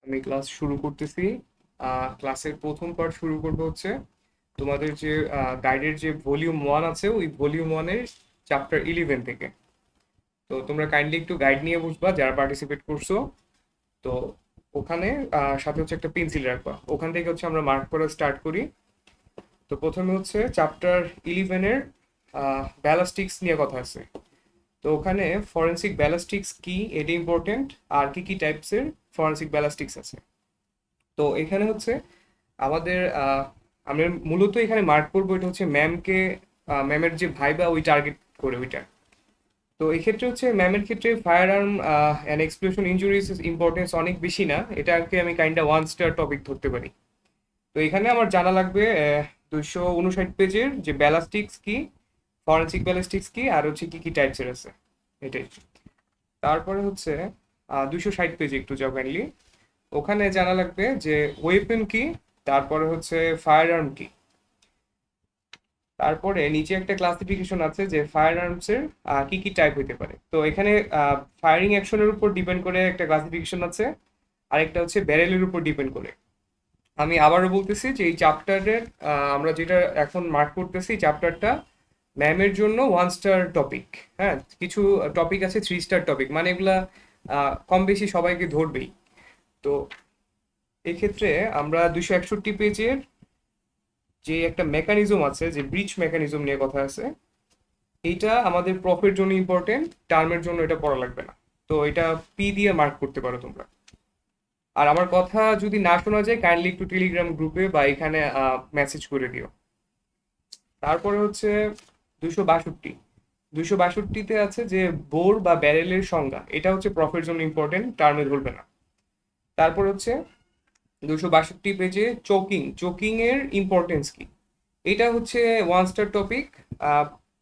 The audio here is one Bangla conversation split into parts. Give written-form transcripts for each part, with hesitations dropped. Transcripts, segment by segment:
আমি ক্লাস শুরু করতেছি। ক্লাসের প্রথম পার্ট শুরু করবো হচ্ছে তোমাদের যে গাইডের যে ভলিউম 1 আছে ওই ভলিউম 1-এর চ্যাপ্টার 11 থেকে। তো তোমরা কাইন্ডলি একটু গাইড নিয়ে বসবা যারা পার্টিসিপেট করছো। তো ওখানে সাথে হচ্ছে একটা পেন্সিল রাখবা, ওখান থেকে হচ্ছে আমরা মার্ক করা স্টার্ট করি। তো প্রথমে হচ্ছে চ্যাপ্টার 11-এর ব্যালাস্টিক্স নিয়ে কথা আছে। তো ওখানে ফরেনসিক ব্যালাস্টিক্স কি এটা ইম্পর্টেন্ট, আর কি কি টাইপসের ফরেনসিক ব্যালাস্টিক্স আছে। তো এখানে হচ্ছে আমাদের আমরা মূলত এখানে মার্ক করবো এটা হচ্ছে ম্যামকে, ম্যামের যে ভাইবা ওই টার্গেট করে ওইটা। তো এক্ষেত্রে হচ্ছে ম্যামের ক্ষেত্রে fire arm and explosion injuries importance অনেক বেশি না, এটাকে আমি কাইন্ডা 1 স্টার টপিক ধরতে পারি। তো এখানে আমার জানা লাগবে 259 পেজের যে ব্যালাস্টিক্স কি, ফরেনসিক ব্যালাস্টিক্স কি, আর হচ্ছে কি কি টাইপসের আছে এটাই। তারপরে হচ্ছে 260 পেজে একটু যাও কাইন্ডলি। ওখানে জানা লাগবে যে ওয়েপন কি, তারপরে হচ্ছে ফায়ার আর্ম কি। তারপরে নিচে একটা ক্লাসিফিকেশন আছে যে ফায়ার আর্মস এর কি কি টাইপ হতে পারে। তো এখানে ফায়ারিং অ্যাকশনের উপর ডিপেন্ড করে একটা ক্লাসিফিকেশন আছে, আরেকটা হচ্ছে ব্যারেলের উপর ডিপেন্ড করে। আমি আবারও বলতেছি যে এই চ্যাপ্টারের আমরা যেটা এখন মার্ক করতেছি চ্যাপ্টারটা ম্যামের জন্য 1 স্টার টপিক। হ্যাঁ, কিছু টপিক আছে 3 স্টার টপিক, মানে এগুলা কম বেশি সবাইকে ধরবেই। তো এক্ষেত্রে আমরা 261 পেজের যে একটা মেকানিজম আছে, যে ব্রিচ মেকানিজম নিয়ে কথা আছে, এইটা আমাদের প্রফের জন্য ইম্পর্টেন্ট, টার্মের জন্য এটা পড়া লাগবে না। তো এটা পি দিয়ে মার্ক করতে পারো তোমরা। আর আমার কথা যদি না শোনা যায় কাইন্ডলি একটু টেলিগ্রাম গ্রুপে বা এখানে মেসেজ করে দিও। তারপরে হচ্ছে 262, 262তে আছে যে বোর বা ব্যারেলের সংজ্ঞা, এটা হচ্ছে প্রফের জন্য ইম্পর্টেন্ট, টার্মে ধরবে না। তারপর হচ্ছে 262 পেজে চোকিং, চোকিং এর ইম্পর্টেন্স কি, এটা হচ্ছে 1 স্টার টপিক।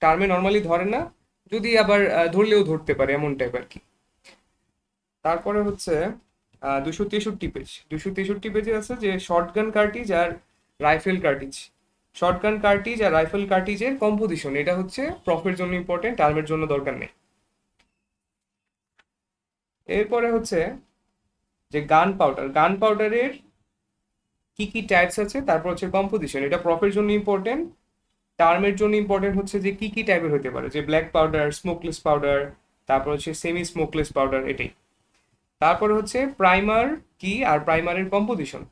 টার্মে নর্মালি ধরে না, যদি আবার ধরলেও ধরতে পারে এমন টাইপ আর কি। তারপরে হচ্ছে 263 পেজ, 263 পেজে আছে যে শর্টগান কার্টিজ আর রাইফেল কার্টিজ। শর্টগান কার্টিজ আর রাইফেল কার্টিজের কম্পোজিশন, এটা হচ্ছে প্রফের জন্য ইম্পর্টেন্ট, টার্মের জন্য দরকার নেই। এরপরে হচ্ছে যে গান পাউডার, গান পাউডারের কি কি টাইপস আছে, তারপর হচ্ছে কম্পোজিশন, এটা প্রফের জন্য ইম্পর্টেন্ট, টার্মের জন্য ইম্পর্টেন্ট হচ্ছে যে কি কি টাইপের হতে পারে, যে ব্ল্যাক পাউডার, স্মোকলেস পাউডার, তারপর হচ্ছে সেমি স্মোকলেস পাউডার এটাই। তারপরে হচ্ছে প্রাইমার কি আর প্রাইমারের কম্পোজিশন।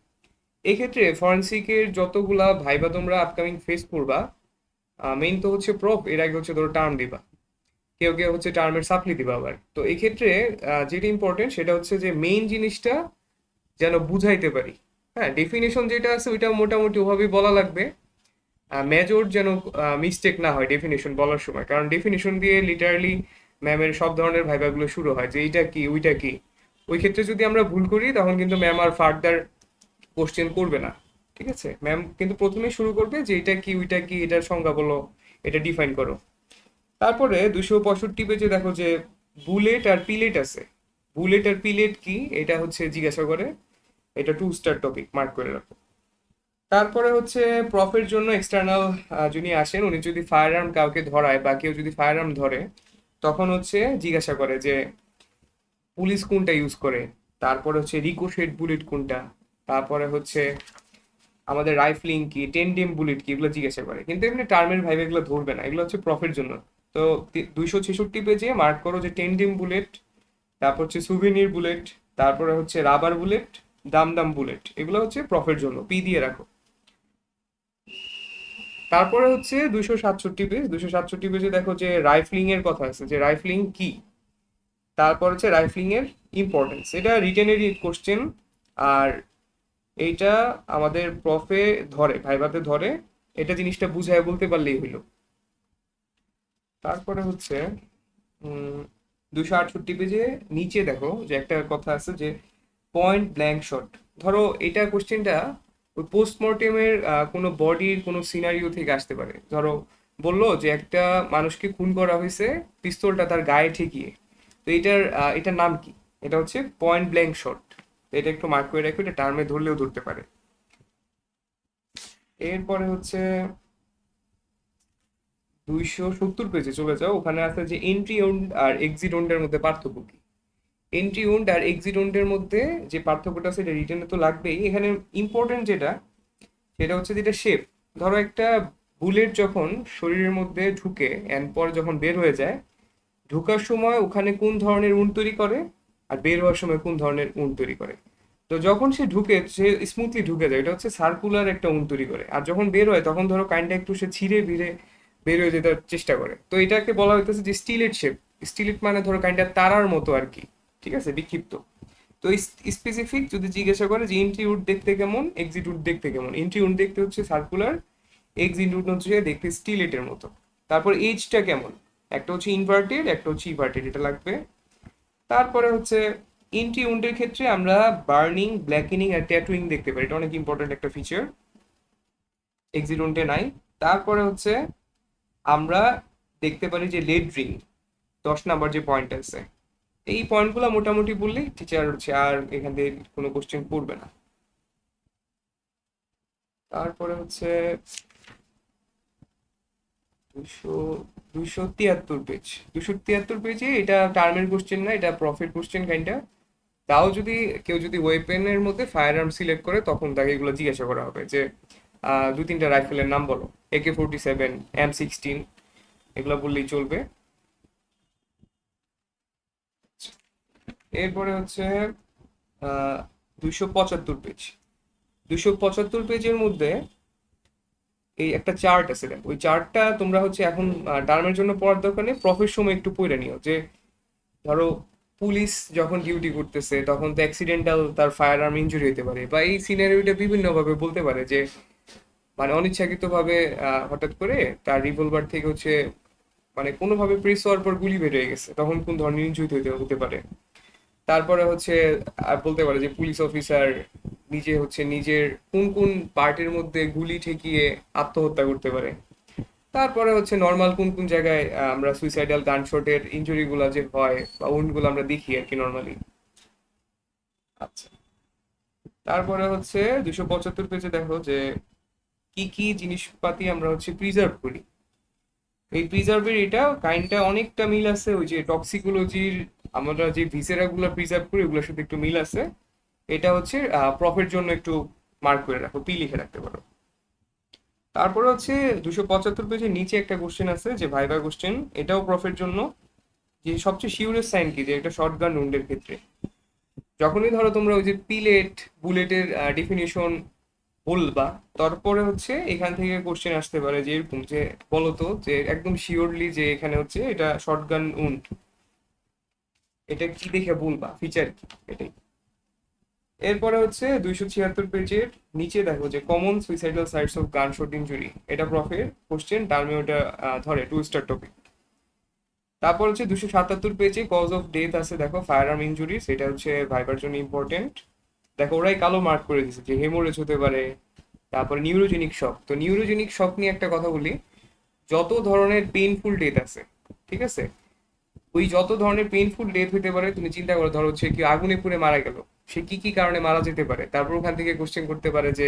এক্ষেত্রে ফরেন্সিকের যতগুলা ভাইবা তোমরা আপকামিং ফেস করবা, মেইন তো হচ্ছে প্রফ, এর আগে হচ্ছে ধরো টার্ম দিবা, কেউ কেউ হচ্ছে টার্মের সাপ্লি দিবা আবার। তো এক্ষেত্রে যেটা ইম্পর্টেন্ট সেটা হচ্ছে যে মেইন জিনিসটা যেন বুঝাইতে পারি। হ্যাঁ, ডেফিনেশন যেটা আছে ওইটা মোটামুটি ওভাবেই বলা লাগবে। মেজর যেন মিস্টেক না হয় ডেফিনেশন বলার সময়, কারণ ডেফিনেশন দিয়ে লিটারালি ম্যামের সব ধরনের ভাইভাগুলো শুরু হয় যে এইটা কি ওইটা কি। ওই ক্ষেত্রে যদি আমরা ভুল করি তখন কিন্তু ম্যাম আর ফার্দার কোশ্চেন করবে না। ঠিক আছে, ম্যাম কিন্তু প্রথমেই শুরু করবে যে এটা কি ওইটা কি, এটার সংজ্ঞা বলো, এটা ডিফাইন করো। তারপরে 265 পেজে দেখো যে বুলেট আর পিলেট আছে। বুলেট আর পিলেট কি এটা হচ্ছে জিজ্ঞাসা করে, এটা 2 স্টার টপিক, মার্ক করে রাখো। তারপরে হচ্ছে প্রফের জন্য এক্সটার্নাল যিনি আসেন উনি যদি ফায়ার আর্ম কাউকে ধরায় বা কেউ যদি ফায়ার আর্ম ধরে, তখন হচ্ছে জিজ্ঞাসা করে যে পুলিশ কোনটা ইউজ করে, তারপরে হচ্ছে রিকোশেট বুলেট কোনটা, তারপরে হচ্ছে আমাদের রাইফলিং কি, টেন্ডিম বুলেট কি, এগুলো জিজ্ঞাসা করে। কিন্তু এমনি টার্মের ভাইবে এগুলো ধরবে না, এগুলো হচ্ছে প্রফের জন্য। তো 266 পেজে মার্ক করো যে টেন্ডিম বুলেট, তারপর হচ্ছে সুভিনির বুলেট, তারপরে হচ্ছে রাবার বুলেট, দাম দাম বুলেট, এগুলো হচ্ছে প্রফের জন্য, পি দিয়ে রাখো। তারপরে হচ্ছে 267 পেজ, 267 পেজে দেখো যে রাইফলিং এর কথা আছে, যে রাইফলিং কি, তারপর হচ্ছে রাইফলিং এর ইম্পর্টেন্স, এটা রিটেনেরই কোশ্চেন। আর এইটা আমাদের প্রফে ধরে, ভাইভাতে ধরে, এটা জিনিসটা বুঝায় বলতে পারলেই হইলো। তারপরে হচ্ছে 268 পেজে নিচে দেখো যে একটা কথা আছে যে পয়েন্ট ব্ল্যাঙ্ক শট। ধরো এটা কোশ্চেনটা ওই পোস্টমর্টেমের কোনো বডির কোনো সিনারিও থেকে আসতে পারে। ধরো বললো যে একটা মানুষকে খুন করা হয়েছে পিস্তলটা তার গায়ে ঠেকিয়ে, তো এটার নাম কি, এটা হচ্ছে পয়েন্ট ব্ল্যাঙ্ক শট। তো এটা একটু মার্ক করে রাখো, এটা টার্মে ধরলেও ধরতে পারে। এরপরে হচ্ছে 270 পেজে চলে যাও, ওখানে আছে যে এন্ট্রি আর এক্সিট ওন্ডের মধ্যে পার্থক্য কি। এন্ট্রি উন্ড আর এক্সিট উন্ডের মধ্যে যে পার্থক্যটা আছে এটা রিটেনে তো লাগবেই। এখানে ইম্পর্টেন্ট যেটা সেটা হচ্ছে যেটা শেপ। ধরো একটা বুলেট যখন শরীরের মধ্যে ঢুকে এন্ড পরে যখন বের হয়ে যায়, ঢোকার সময় ওখানে কোন ধরনের উন্ড তৈরি করে আর বের হওয়ার সময় কোন ধরনের উন্ড তৈরি করে। তো যখন সে ঢুকে সে স্মুথলি ঢুকে যায়, এটা হচ্ছে সার্কুলার একটা উন্ড তৈরি করে। আর যখন বের হয় তখন ধরো কাইন্ডটা একটু সে ছিঁড়ে ভিড়ে বের হয়ে যেতে চেষ্টা করে। তো এটাকে বলা হইতেছে যে স্টিলেট শেপ। স্টিলেট মানে ধরো কাইন্ডটা তারার মতো আর কি, ঠিক আছে, বিক্ষিপ্ত। তো স্পেসিফিক যদি জিজ্ঞাসা করে যে এন্ট্রি উড দেখতে কেমন, এক্সিট উড দেখতে কেমন, এন্ট্রি উড দেখতে হচ্ছে সার্কুলার, এক্সিট উড হচ্ছে দেখতে স্টিলেটের মতো। তারপর এজটা কেমন, একটা হচ্ছে ইনভার্টেড একটা হচ্ছে ইভার্টেড, এটা লাগবে। তারপরে হচ্ছে এন্ট্রি উন্ডের ক্ষেত্রে আমরা বার্নিং, ব্ল্যাকেনিং আর ট্যাটুইং দেখতে পারি, এটা অনেক ইম্পর্টেন্ট একটা ফিচার, এক্সিট উন্ডে নাই। তারপরে হচ্ছে আমরা দেখতে পারি যে লেড রিং, 10 নাম্বার যে পয়েন্ট আছে। এই পয়েন্টগুলো মোটামুটি বললেই টিচার হচ্ছে আর এখান থেকে কোনো কোশ্চেন পড়বে না। তারপরে হচ্ছে 200 273 পেজ, 273 পেজে এটা টার্মের কোশ্চেন না, এটা প্রফিট কোশ্চেন কাইন্ডটা। তাও যদি কেউ যদি ওয়েপেনের মধ্যে ফায়ার আর্ম সিলেক্ট করে তখন তাকে এগুলো জিজ্ঞাসা করা হবে যে 2-3টা রাইফেলের নাম বলো, AK-47, M16, এগুলো বললেই চলবে। এরপরে হচ্ছে 275 পেজ, 275 পেজের মধ্যে এই একটা চার্ট আছে, দেখো ওই চার্টটা তোমরা হচ্ছে এখন টার্মের জন্য পড়ার দরকার নেই, প্রফের সময় একটু পড়ে নিও। যে ধরো পুলিশ যখন ডিউটি করতেছে তখন তো অ্যাক্সিডেন্টাল তার ফায়ার আর্ম ইনজুরি হতে পারে, বা এই সিনারিওটা বিভিন্ন ভাবে বলতে পারে যে মানে অনিচ্ছাকৃত ভাবে হঠাৎ করে তার রিভলভার থেকে হচ্ছে মানে কোনোভাবে প্রেস হওয়ার পর গুলি বের হয়ে গেছে, তখন কোন ধরনের ইনজুরি হতে হতে পারে। তারপরে হচ্ছে বলতে পারে যে পুলিশ অফিসার নিজে হচ্ছে নিজের কোন কোন পার্টের মধ্যে গুলি ঠেকিয়ে আত্মহত্যা করতে পারে। তারপরে হচ্ছে নর্মাল কোন কোন জায়গায় আমরা সুইসাইডাল গানশটের ইনজুরি গুলা যে হয় বা উন্ড গুলো আমরা দেখি আর কি নর্মালি। আচ্ছা, তারপরে হচ্ছে 275 পেজে দেখো যে কি কি জিনিসপাতি আমরা হচ্ছে প্রিজার্ভ করি। এই প্রিজার্ভের এটা কাইন্ডটা অনেকটা মিল আছে ওই যে টক্সিকোলজির, আমরা যে ভিসেরা গুলো প্রিজার্ভ করি ওগুলোর সাথে একটু মিল আছে। এটা হচ্ছে প্রফের জন্য একটু মার্ক করে রাখো, পি লিখে রাখতে পারো। তারপরে হচ্ছে 275 পেজের নিচে একটা কোশ্চেন আছে যে ভাইভা কোশ্চেন, এটাও প্রফের জন্য, যে সবচেয়ে শিওরেস্ট সাইন কি, যে একটা শর্টগান রাউন্ডের ক্ষেত্রে যখনই ধরো তোমরা ওই যে পিলেট বুলেটের ডেফিনিশন বলবা, তারপরে হচ্ছে এখান থেকে কোশ্চেন আসতে পারে যে এরকম যে বলো তো যে একদম শিওরলি যে এখানে হচ্ছে এটা শর্টগান উন্ড, এটা কি দেখে বলবা, ফিচার কি, এটাই। এরপরে হচ্ছে 276 পেজের নিচে দেখো যে কমন সুইসাইডাল সাইটস অফ গান শট ইনজুরি, এটা প্রফের কোশ্চেন, টার্মে ওটা ধরে 2 স্টার টপিক। তারপর হচ্ছে 277 পেজে কজ অফ ডেথ আছে, দেখো ফায়ার আর্ম ইনজুরি, সেটা হচ্ছে ভাইবার জন্য ইম্পর্টেন্ট। দেখো ওরাই কালো মার্ক করে দিছে যে হেমোরেজ হতে পারে। তারপর নিউরোজেনিক শক, তো নিউরোজেনিক শক নিয়ে একটা কথা বলি, যত ধরনের পেইনফুল ডেথ আছে, ঠিক আছে, ওই যত ধরনের পেইনফুল ডেথ হতে পারে তুমি চিন্তা করো, ধরো হচ্ছে কি আগুনে পুড়ে মারা গেল, সে কি কি কারণে মারা যেতে পারে। তারপর ওখান থেকে কোশ্চেন করতে পারে যে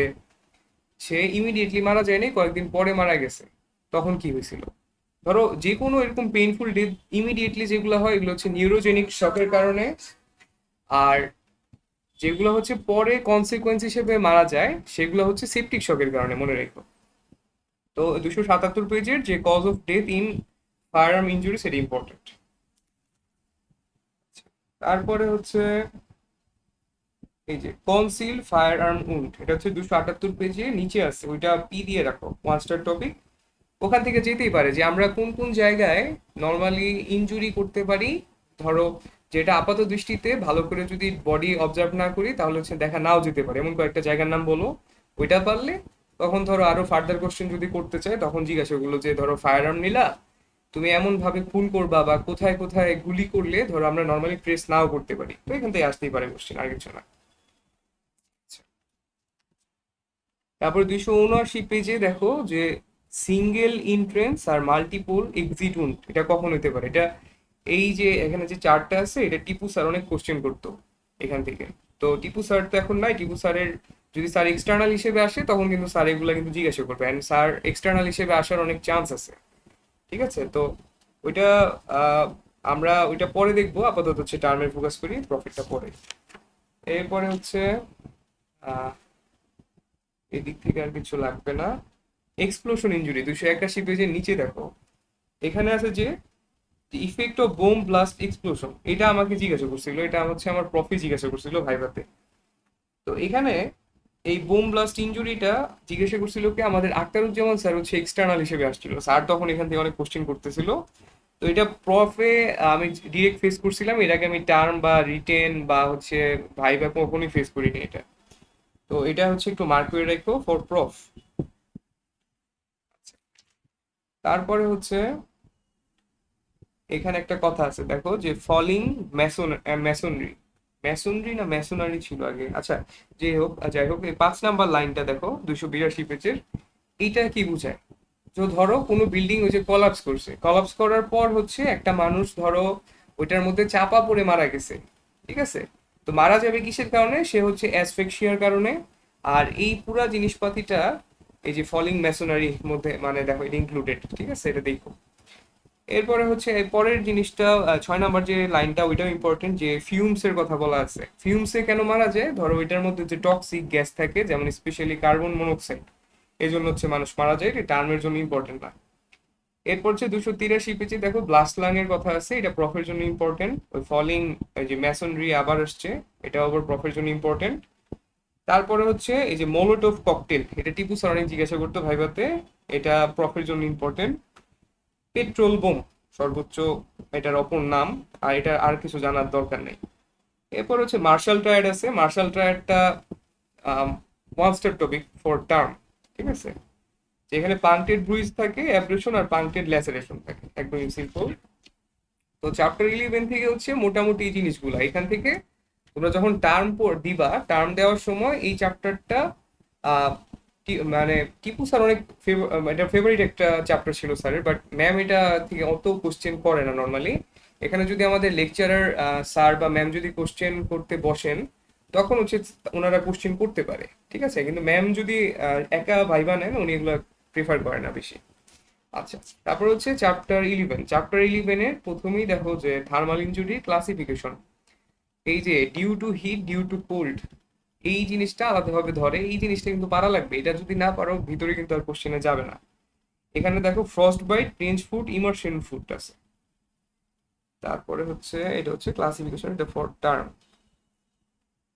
সে ইমিডিয়েটলি মারা যায়নি, কয়েকদিন পরে মারা গেছে, তখন কি হয়েছিল। ধরো যে কোনো এরকম পেইনফুল ডেথ ইমিডিয়েটলি যেগুলো হয় এগুলো হচ্ছে নিউরোজেনিক শকের কারণে। আর যেগুলো হচ্ছে পরে কনসিকুয়েন্স হিসেবে মারা যায় সেগুলো হচ্ছে সেপটিক শকের কারণে, মনে রেখো। তো 277 পেজের যে cause of death in fire arm injury সেটা ইম্পর্টেন্ট। তারপরে হচ্ছে এই যে কনসিল ফায়ার আর্ম উন্ড, এটা হচ্ছে 278 পেজে নিচে আছে, ওইটা পি দিয়ে রাখো, 1 স্টার টপিক। ওখান থেকে যেতেই পারে যে আমরা কোন কোন জায়গায় নর্মালি ইনজুরি করতে পারি। ধরো যেটা আপাত দৃষ্টিতে ভালো করে যদি বডি অবজার্ভ না করি তাহলে হচ্ছে দেখা নাও যেতে পারে, এমন কয়েকটা জায়গার নাম বলো। ওইটা পারলে তখন ধরো আরো ফার্দার কোশ্চেন যদি করতে চায় তখন জিজ্ঞাসা করলো যে ধরো ফায়ার আর্ম নিলা, তুমি এমন ভাবে খুন করবা বা কোথায় কোথায় গুলি করলে ধরো আমরা নর্মালি ট্রেস নাও করতে পারি, তো এখান থেকে আসতেই পারে কোশ্চেন, আর কিছু না। তারপর 279 পেজে দেখো যে সিঙ্গেল ইন্ট্রেন্স আর মাল্টিপল এক্সিট উন্ড এটা কখন হতে পারে। এটা এই যে এখানে যে চার্টটা আছে এটা টিপু স্যার অনেক কোশ্চেন করতো এখান থেকে। তো টিপু স্যার তো এখন নাই, টিপু স্যারের যদি স্যার এক্সটার্নাল হিসেবে আসে তখন কিন্তু স্যার এগুলা কিন্তু জিজ্ঞাসা করবে, অ্যান্ড স্যার এক্সটার্নাল হিসেবে আসার অনেক চান্স আছে, ঠিক আছে। তো ওইটা আমরা ওইটা পরে দেখবো, আপাতত হচ্ছে টার্মের ফোকাস করি, প্রফিটটা পরে। এরপরে হচ্ছে আহ এদিক থেকে আর কিছু লাগবে না। এক্সপ্লোশন ইনজুরি 281 পেজের নিচে দেখো, এখানে আছে যে effect of bomb blast explosion, এটা আমাকে জিজ্ঞাসা করছিল, এটা হচ্ছে আমার প্রফি জিজ্ঞাসা করছিল ভাইভাতে। তো এখানে এই বোম ব্লাস্ট ইনজুরিটা জিজ্ঞাসা করছিল কি আমাদের আখতারুজ্জামান স্যার হচ্ছে এক্সটার্নাল হিসেবে আসছিল, স্যার তখন এখান থেকে অনেক কোশ্চেন করতেছিল। তো এটা প্রফে আমি ডিরেক্ট ফেস করছিলাম, এর আগে আমি টার্ম বা রিটেন বা হচ্ছে ভাইভা কখনোই ফেস করিনি এটা। তো এটা হচ্ছে একটু মার্ক করে রাখো ফর প্রফ। তারপরে হচ্ছে এখানে একটা কথা আছে দেখো, যে ফলিং মেসনরি, মেসনরি না মেসোনারি ছিল আগে, আচ্ছা যাই হোক এই 5 নাম্বার লাইনটা দেখো 282 পেজের, এইটা কি বোঝায়? তো ধরো কোনো বিল্ডিং ওই যে কলাপস করছে, কলাপস করার পর হচ্ছে একটা মানুষ ধরো ওইটার মধ্যে চাপা পড়ে মারা গেছে, ঠিক আছে? তো মারা যাবে কিসের কারণে? সে হচ্ছে অ্যাসফিক্সিয়ার কারণে। আর এই পুরা জিনিসপাতিটা এই যে ফলিং মেসোনারির মধ্যে মানে দেখো এটা ইনক্লুডেড, ঠিক আছে? এটা দেখো। এরপরে হচ্ছে এই পরের জিনিসটা 6 নাম্বার যে লাইনটা ওইটাও ইম্পর্টেন্ট, যে ফিউমস এর কথা বলা আছে। ফিউমসে কেন মারা যায়? ধরো ওইটার মধ্যে যে টক্সিক গ্যাস থাকে, যেমন স্পেশালি কার্বন মনোক্সাইড, এই জন্য হচ্ছে মানুষ মারা যায়, এটা টার্মের জন্য ইম্পর্টেন্ট না। এরপর হচ্ছে 283 পেজে দেখো ব্লাস্ট লাং এর কথা আছে, এটা প্রফের জন্য ইম্পর্টেন্ট। ওই ফলিং যে ম্যাসনরি আবার আসছে, এটা আবার প্রফের জন্য ইম্পর্টেন্ট। তারপরে হচ্ছে এই যে মোলোটোভ ককটেল, এটা টিপু স্যার অনেক জিজ্ঞাসা করতো ভাইভাতে, এটা প্রফের জন্য ইম্পর্টেন্ট। পেট্রোল বোম সর্বোচ্চ এটার অপর নাম, আর এটা আর কিছু জানার দরকার নেই। এরপর হচ্ছে মার্শাল ট্রায়াড আছে, মার্শাল ট্রায়াডটা মাস্টার টপিক ফর টার্ম, ঠিক আছে? যেখানে পাংক্টেড ব্রুইজ থাকে, অ্যাব্রেশন আর পাংক্টেড ল্যাসারেশন থাকে, একদমই সিম্পল। তো চ্যাপ্টার 11 থেকে হচ্ছে মোটামুটি এই জিনিসগুলো, এখান থেকে তোমরা যখন টার্ম দিবা, টার্ম দেওয়ার সময় এই চ্যাপ্টারটা মানে টিপু স্যার অনেক এটা ফেভারিট একটা চ্যাপ্টার ছিল স্যারের, বাট ম্যাম এটা থেকে অত কোশ্চেন করে না নর্মালি। এখানে যদি আমাদের লেকচারার স্যার বা ম্যাম যদি কোশ্চেন করতে বসেন, তখন হচ্ছে ওনারা কোশ্চেন করতে পারে, ঠিক আছে? কিন্তু ম্যাম যদি একা ভাইবা নেন, উনি এগুলো প্রিফার করে না বেশি। আচ্ছা, তারপর হচ্ছে চ্যাপ্টার 11 এর প্রথমেই দেখো যে থার্মাল ইনজুরি ক্লাসিফিকেশন, এই যে due to heat, due to cold, এই জিনিসটা আলাদাভাবে ধরে, এই জিনিসটা কিন্তু পারা লাগবে, এটা যদি না পারো ভিতরে কিন্তু আর কোশ্চেনে যাবে না। এখানে দেখো frostbite, trench foot, immersion foot আছে। তারপরে হচ্ছে এটা হচ্ছে ক্লাসিফিকেশন, এটা ফর টার্ম।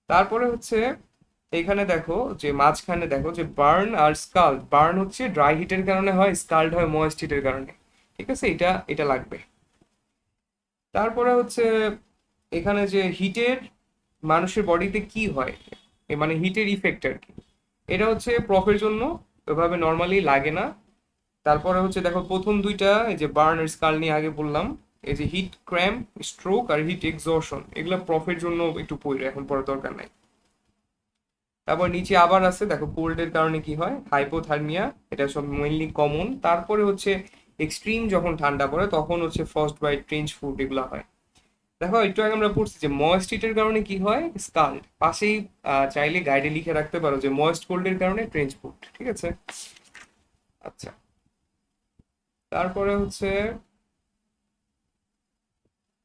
তারপরে হচ্ছে এখানে দেখো যে মাঝখানে দেখো যে বার্ন আর স্কাল্ড, বার্ন হচ্ছে ড্রাই হিটের কারণে হয়, স্কাল্ড হয় ময়েস্ট হিটের কারণে, ঠিক আছে? এটা এটা লাগবে। তারপরে হচ্ছে এখানে যে হিটের মানুষের বডিতে কি হয়, মানে হিটের ইফেক্ট আর কি, এটা হচ্ছে প্রফের জন্য ওইভাবে নর্মালি লাগে না। তারপরে হচ্ছে দেখো প্রথম দুইটা, এই যে বার্ন আর স্কাল নিয়ে আগে বললাম, এই যে হিট ক্র্যাম্প, স্ট্রোক আর হিট এক্সর্শন, এগুলো প্রফের জন্য একটু পড়ে, এখন পড়ার দরকার নাই। তারপর নিচে আবার আছে দেখো কোল্ডের কারণে কি হয়, হাইপোথার্মিয়া, এটা সব মেইনলি কমন। তারপরে হচ্ছে এক্সট্রিম যখন ঠান্ডা পড়ে তখন হচ্ছে ফ্রস্ট বাইট, ট্রেঞ্চ ফুড এগুলো হয়। দেখো একটু আগে আমরা পড়ছি যে ময়েস্ট হিটের কারণে কি হয়, স্কাল্ড, পাশেই চাইলে গাইডে লিখে রাখতে পারো যে ময়েস্ট কোল্ডের কারণে ট্রেঞ্চ ফুড, ঠিক আছে? আচ্ছা, তারপরে হচ্ছে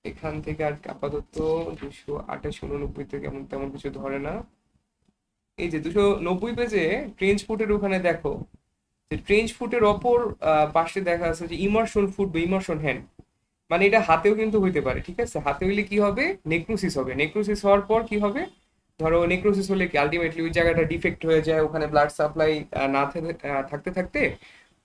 এখান থেকে আর আপাতত 288 থেকে এমন তেমন কিছু ধরে না। এই যে 290 পেজে ট্রেঞ্চ ফুটের ওখানে দেখো যে ট্রেঞ্চ ফুটের অপর পাশে দেখা আছে যে ইমার্শন ফুট বা ইমার্শন হ্যান্ড, মানে এটা হাতেও কিন্তু হইতে পারে, ঠিক আছে? হাতে হইলে কি হবে? নেক্রোসিস হবে। নেক্রোসিস হওয়ার পর কি হবে? ধরো নেক্রোসিস হলে কি আলটিমেটলি ওই জায়গাটা ডিফেক্ট হয়ে যায়, ওখানে ব্লাড সাপ্লাই না থাকতে থাকতে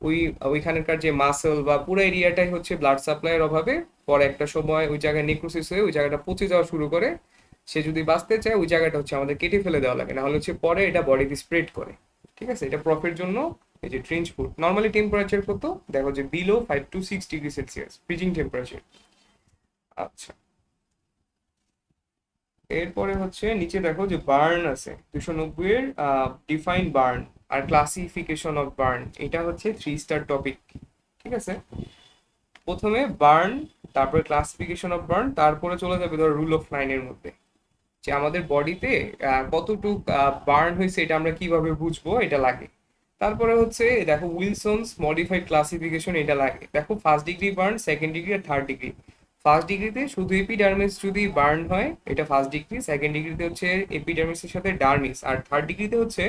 ওই ওইখানকার যে মাসল বা পুরো এরিয়াটাই হচ্ছে ব্লাড সাপ্লাইয়ের অভাবে পরে একটা সময় ওই জায়গায় নেক্রোসিস হয়ে ওই জায়গাটা পচে যাওয়া শুরু করে। সে যদি বাঁচতে চায় ওই জায়গাটা হচ্ছে আমাদের কেটে ফেলে দেওয়া লাগে, না হলে হচ্ছে পরে এটা বডিতে স্প্রেড করে, ঠিক আছে? এটা প্রফের জন্য। এই যে ট্রেঞ্চ ফুট নর্মালি টেম্পারেচার কত দেখো, যে below 5 to 6 degree Celsius freezing temperature. আচ্ছা, এরপরে হচ্ছে নিচে দেখো যে বার্ন আছে 290 এর, ডিফাইন বার্ন আর ক্লাসিফিকেশন অফ বার্ন, এটা হচ্ছে 3 স্টার টপিক, ঠিক আছে? প্রথমে বার্ন, তারপরে ক্লাসিফিকেশন অফ বার্ন, তারপরে চলে যাবে ধরো রুল অফ 9 এর মধ্যে, যে আমাদের বডিতে কতটুক বার্ন হয়েছে এটা আমরা কিভাবে বুঝবো, এটা লাগে। তারপরে হচ্ছে দেখো উইলসনস মডিফাইড ক্লাসিফিকেশন, এটা লাগে। দেখো 1st degree burn, 2nd degree আর 3rd ডিগ্রি। ফার্স্ট ডিগ্রিতে শুধু এপিডার্মিস যদি বার্ন হয় এটা ফার্স্ট ডিগ্রি, সেকেন্ড ডিগ্রিতে হচ্ছে এপিডার্মিসের সাথে ডার্মিস, আর থার্ড ডিগ্রিতে হচ্ছে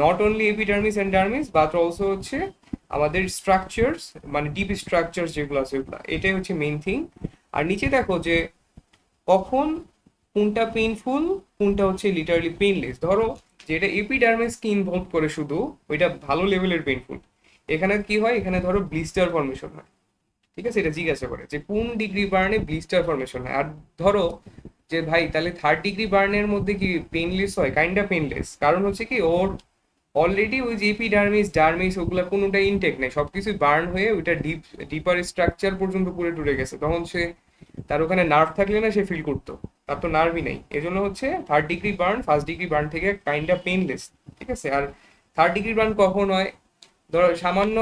not only epidermis and dermis but also হচ্ছে আমাদের স্ট্রাকচার্স, মানে ডিপ স্ট্রাকচার যেগুলো আছে ওগুলো, এটাই হচ্ছে মেইন থিং। আর নিচে দেখো যে কখন কোনটা পেইনফুল কোনটা হচ্ছে লিটারালি পেইনলেস। ধরো যেটা এপিডার্মিসকে ইনভলভ করে শুধু ওইটা ভালো লেভেলের পেইনফুল। এখানে কি হয়, এখানে ধরো ব্লিস্টার ফর্মেশন হয়, ঠিক আছে, এটা জিজ্ঞাসা করে যে কোন ডিগ্রি বার্নে ব্লিস্টার ফর্মেশন হয়। আর ধরো যে ভাই তাহলে থার্ড ডিগ্রি বার্নের মধ্যে কি পেইনলেস হয়, কাইন্ডা পেইনলেস, কারণ হচ্ছে কি ওর অলরেডি ওই যে এপিডার্মিস ডার্মিস ওগুলা কোনোটা ইনটেক নেই, সবকিছু বার্ন হয়ে ওইটা ডিপার স্ট্রাকচার পর্যন্ত পুরো টুরে গেছে, তখন সে তার ওখানে নার্ভ থাকলে না সে ফিল করতো, তার তো নার্ভই নেই। এজন্য হচ্ছে third degree burn first degree burn থেকে কাইন্ডা পেইনলেস, ঠিক আছে। আর থার্ড ডিগ্রি বার্ন কখন হয়, ধরো সামান্য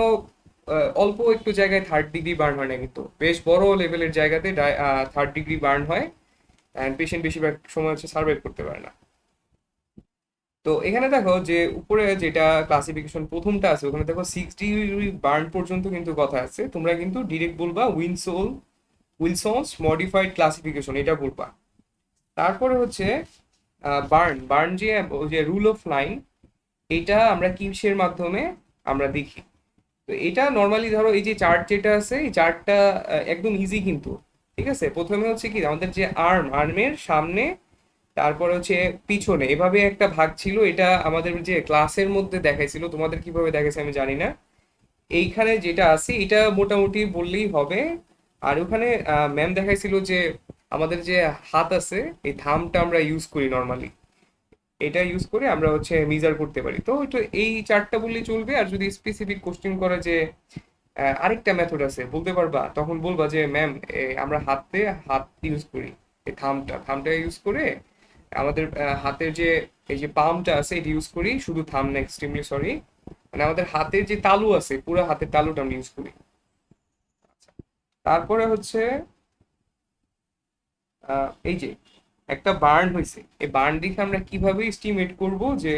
অল্প একটু জায়গায় থার্ড ডিগ্রি বার্ন হয় না, কিন্তু বেশ বড় লেভেলের জায়গাতে থার্ড ডিগ্রি বার্ন হয়, অ্যান্ড পেশেন্ট বেশিরভাগ সময় হচ্ছে সার্ভাইভ করতে পারে না। তো এখানে দেখো যে উপরে যেটা ক্লাসিফিকেশন প্রথমটা আছে ওখানে দেখো 6 ডিগ্রি বার্ন পর্যন্ত কিন্তু কথা আছে, তোমরা কিন্তু ডিরেক্ট বলবা উইলসনস মডিফাইড ক্লাসিফিকেশন এটা বলবা। তারপরে হচ্ছে বার্ন বার্ন যে রুল অফ লাইন, এটা আমরা কিসের মাধ্যমে আমরা দেখি। তো এটা নর্মালি ধরো এই যে চার্ট যেটা আছে এই চার্টটা একদম ইজি কিন্তু, ঠিক আছে। প্রথমে হচ্ছে কি আমাদের যে আর্মের সামনে, তারপরে হচ্ছে পিছনে, এভাবে একটা ভাগ ছিল। এটা আমাদের যে ক্লাসের মধ্যে দেখাইছিল, তোমাদের কিভাবে দেখাইছে আমি জানি না। এইখানে যেটা আছে এটা মোটামুটি বললেই হবে। আর ওখানে ম্যাম দেখাইছিল যে আমাদের যে হাত আছে এই থামটা আমরা ইউজ করি নর্মালি, এটা ইউজ করে আমরা হচ্ছে মেজার করতে পারি। তো এটা এই চারটা বললেই চলবে। আর যদি স্পেসিফিক কোশ্চেন করে যে আরেকটা মেথড আছে বলতে পারবা, তখন বলবা যে ম্যাম আমরা হাত ইউজ করি, এই থামটা ইউজ করে আমাদের হাতের যে এই যে পামটা আছে এটা ইউজ করি, শুধু থাম না, এক্সট্রিমলি সরি, মানে আমাদের হাতের যে তালু আছে পুরো হাতের তালুটা আমরা ইউজ করি। তারপরে হচ্ছে এই যে একটা বার্ন হয়েছে, এই বার্ন দেখে আমরা কিভাবে এস্টিমেট করব যে